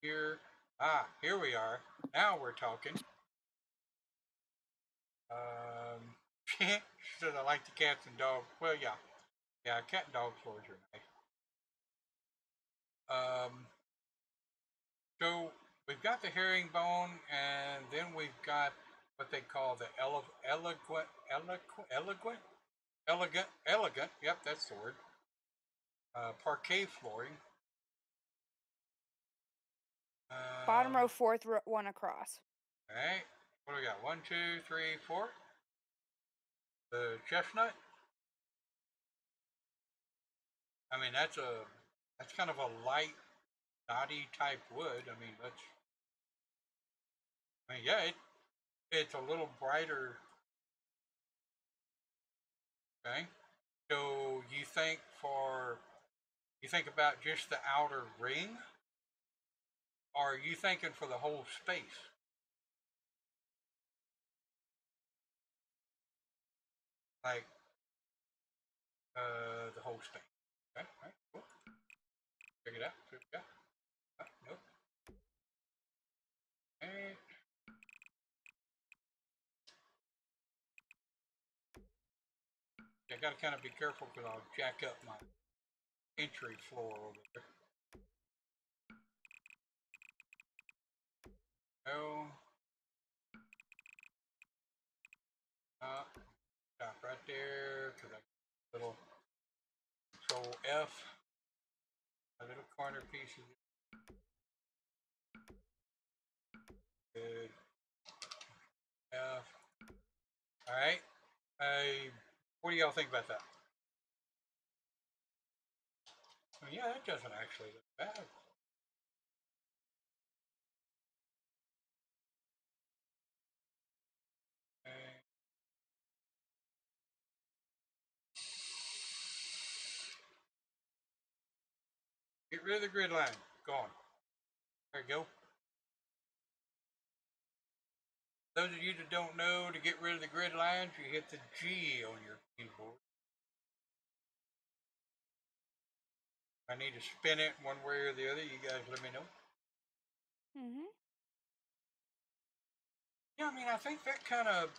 Speaker 2: here. Ah, here we are. Now we're talking. She says I like the cats and dogs. Well, yeah. Yeah, cat and dog floors are nice. So we've got the herringbone, and then we've got what they call the elegant. Yep, that's the word. Parquet flooring.
Speaker 3: Bottom row, fourth one across.
Speaker 2: All right. What do we got? 1, 2, 3, 4. The chestnut. I mean, that's kind of a light, knotty type wood. I mean, yeah, it's a little brighter. Okay. So you think about just the outer ring, or are you thinking for the whole space? Like the whole space. Okay, all right, cool. Check it out. See what we got. Nope. And I gotta kind of be careful because I'll jack up my entry floor over there. No. Stop right there because I got a little Control F. A little corner pieces. Good. F. All right. What do y'all think about that? I mean, yeah, that doesn't actually look bad. Get rid of the grid line. Gone. There you go. Those of you that don't know, to get rid of the grid lines, you hit the G on your keyboard. I need to spin it one way or the other. You guys let me know.
Speaker 3: Mhm.
Speaker 2: Yeah, I mean, I think that kind of,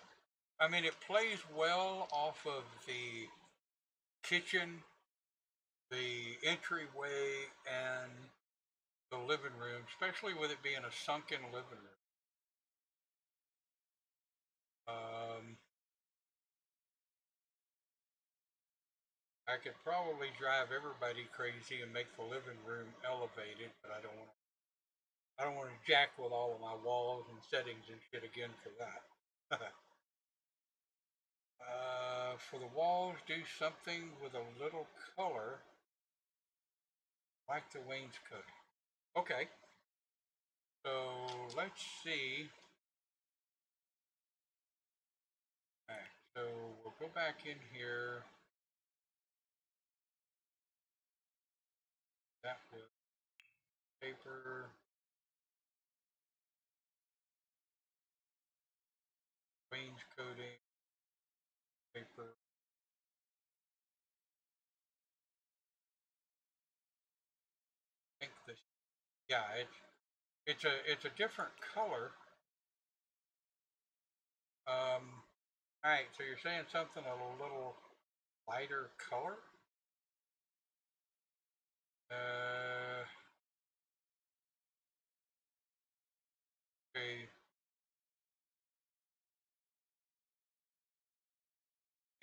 Speaker 2: I mean, it plays well off of the kitchen, the entryway, and the living room, especially with it being a sunken living room. I could probably drive everybody crazy and make the living room elevated, but I don't want to. I don't want to jack with all of my walls and settings and shit again for that. For the walls, do something with a little color, like the wainscoting. Okay, so let's see. Alright, so we'll go back in here. That was paper, wainscoting, paper. I think this, yeah, it's a different color. All right, so you're saying something a little lighter color? Okay.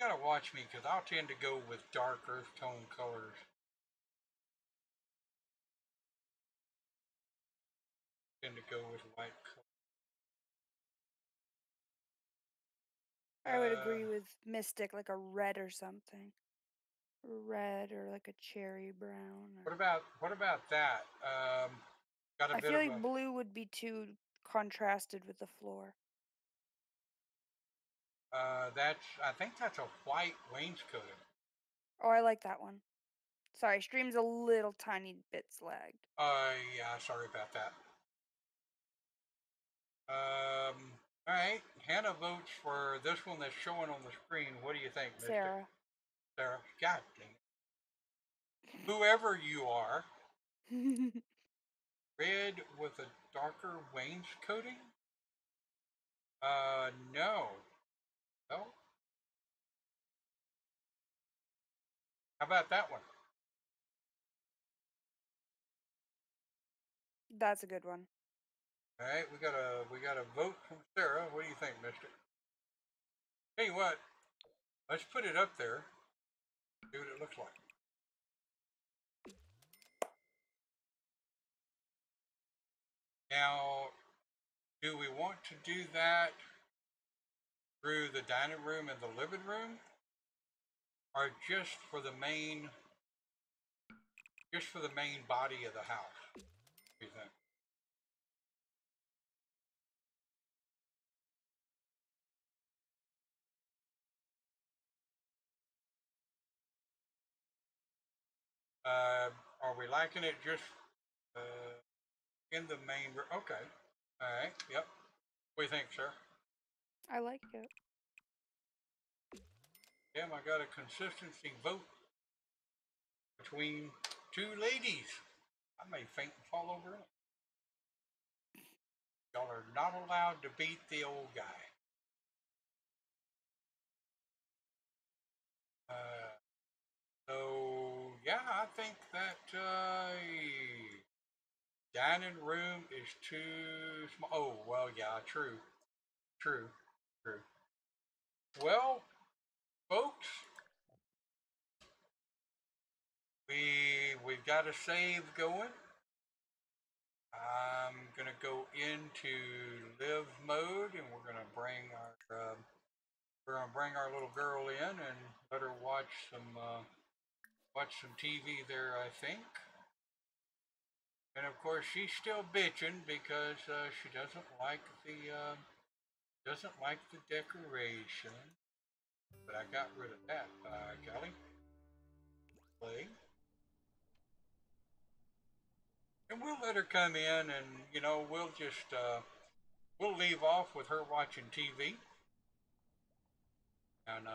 Speaker 2: You gotta watch me because I'll tend to go with dark earth tone colors. Tend to go with light color.
Speaker 3: I would agree with Mystic, like a red or something. Red or like a cherry brown.
Speaker 2: What about that? Got a
Speaker 3: I
Speaker 2: bit
Speaker 3: feel
Speaker 2: of
Speaker 3: like
Speaker 2: a.
Speaker 3: blue would be too contrasted with the floor.
Speaker 2: I think that's a white wainscoting.
Speaker 3: Oh, I like that one. Sorry, stream's a little tiny bit lagged.
Speaker 2: Yeah, sorry about that. All right. Hannah votes for this one that's showing on the screen. What do you think, Mystic?
Speaker 3: Sarah.
Speaker 2: Sarah. God dang it. Whoever you are, red with a darker wainscoting? No. No? How about that one?
Speaker 3: That's a good one.
Speaker 2: All right, we got a vote from Sarah. What do you think, Mister? Tell you what, let's put it up there. See what it looks like. Now, do we want to do that through the dining room and the living room, or just for the main body of the house? What do you think? Are we liking it just in the main room? Okay. All right. Yep. What do you think, sir?
Speaker 3: I like it.
Speaker 2: Damn, I got a consistency vote between two ladies. I may faint and fall over. Y'all are not allowed to beat the old guy. So yeah, I think that dining room is too small. Oh well, yeah, true, true, true. Well, folks, we've got a save going. I'm gonna go into live mode, and we're gonna bring our little girl in and let her watch some TV there, I think. And of course, she's still bitching because she doesn't like the decoration. But I got rid of that. Golly, play, and we'll let her come in, and we'll just we'll leave off with her watching TV. And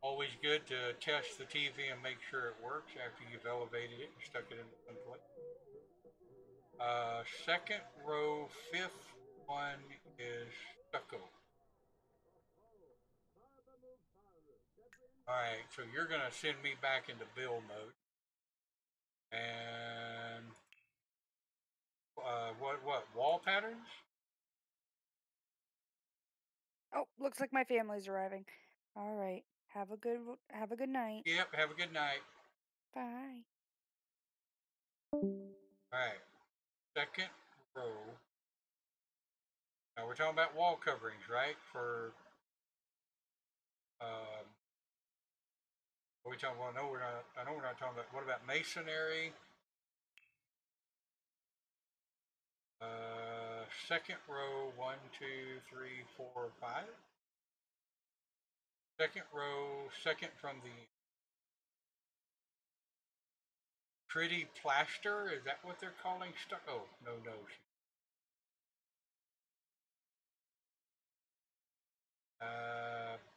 Speaker 2: always good to test the TV and make sure it works after you've elevated it and stuck it in the place. Second row, fifth one is stucco. Alright, so you're going to send me back into build mode. And what wall patterns?
Speaker 3: Oh, looks like my family's arriving. All right. Have a good night.
Speaker 2: Yep, have a good night.
Speaker 3: Bye.
Speaker 2: Alright, second row. Now we're talking about wall coverings, right? For what are we talking about? No, we're not. I know we're not talking about. What about masonry? Second row, 1, 2, 3, 4, 5. Second row, second from the pretty plaster. Is that what they're calling stucco? Oh, no.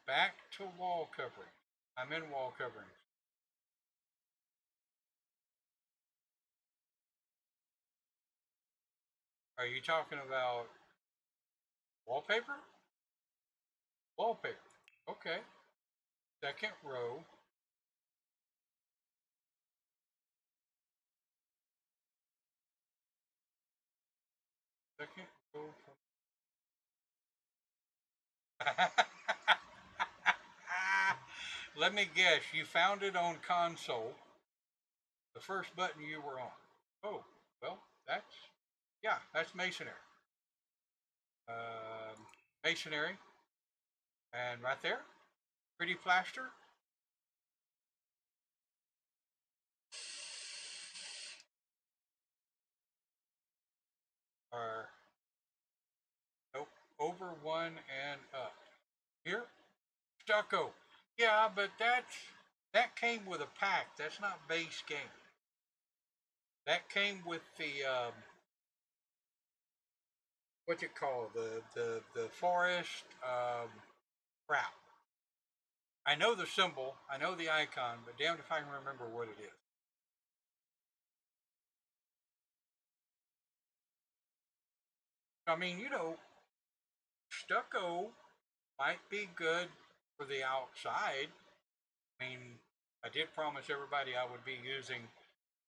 Speaker 2: Back to wall covering. I'm in wall coverings. Are you talking about wallpaper? Wallpaper. Okay. Second row. Second row from... Let me guess, you found it on console. The first button you were on. Oh, well, that's masonry. Masonry. And right there, pretty plaster. Or, nope, over one and up. Here, stucco. Yeah, but that came with a pack. That's not base game. That came with the what's it called? The forest route. I know the symbol, I know the icon, but damned if I can remember what it is. I mean, stucco might be good for the outside. I mean, I did promise everybody I would be using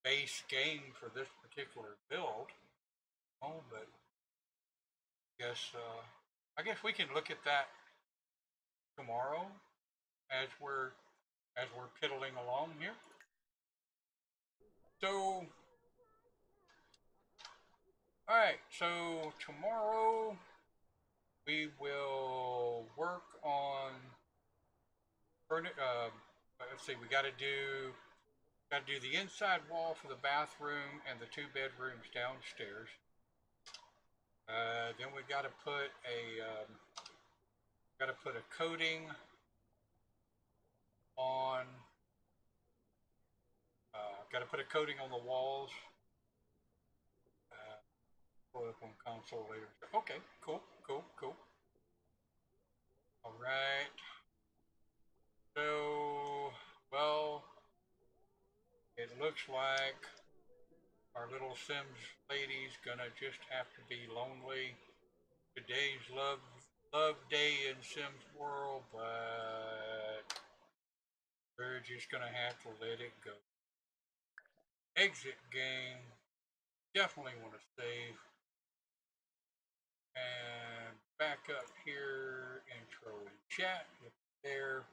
Speaker 2: base game for this particular build. Oh, but I guess we can look at that tomorrow as we're piddling along here. So, all right. So tomorrow we will work on. Let's see. We got to do the inside wall for the bathroom and the 2 bedrooms downstairs. Then we got to put a coating on. Got to put a coating on the walls. Pull it up on console later. Okay, cool. All right. So, well, it looks like our little Sims lady's gonna just have to be lonely. Today's love day in Sims World, but we're just gonna have to let it go. Exit game. Definitely want to save. And back up here, intro and chat there.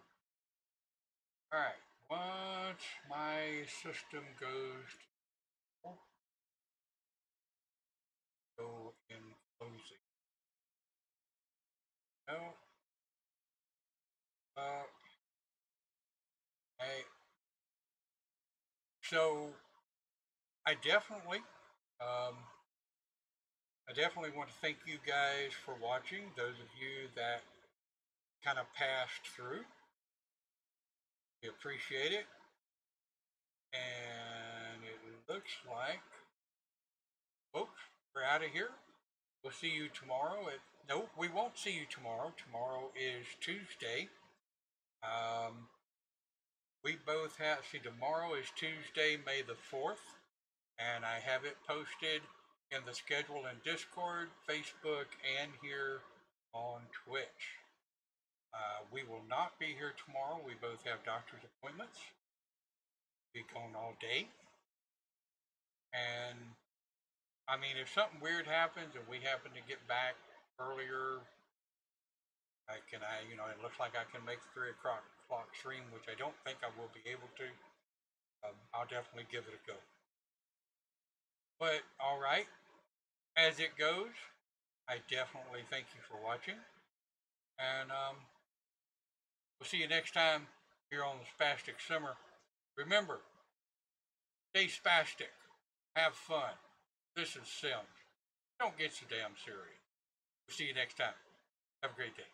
Speaker 2: Alright, once my system goes to go in closing. No. Hey. So I definitely want to thank you guys for watching. Those of you that kind of passed through, we appreciate it. And it looks like, folks, we're out of here. We'll see you tomorrow. No, we won't see you tomorrow. Tomorrow is Tuesday. We both have, see, tomorrow is Tuesday, May the 4th, and I have it posted in the schedule in Discord, Facebook, and here on Twitch. We will not be here tomorrow. We both have doctor's appointments. Be gone all day. And, I mean, if something weird happens and we happen to get back earlier, it looks like I can make the 3 o'clock stream, which I don't think I will be able to. I'll definitely give it a go. But, alright, as it goes, I definitely thank you for watching. And, we'll see you next time here on the Spastic Simmer. Remember, stay spastic. Have fun. This is Sims. Don't get so damn serious. We'll see you next time. Have a great day.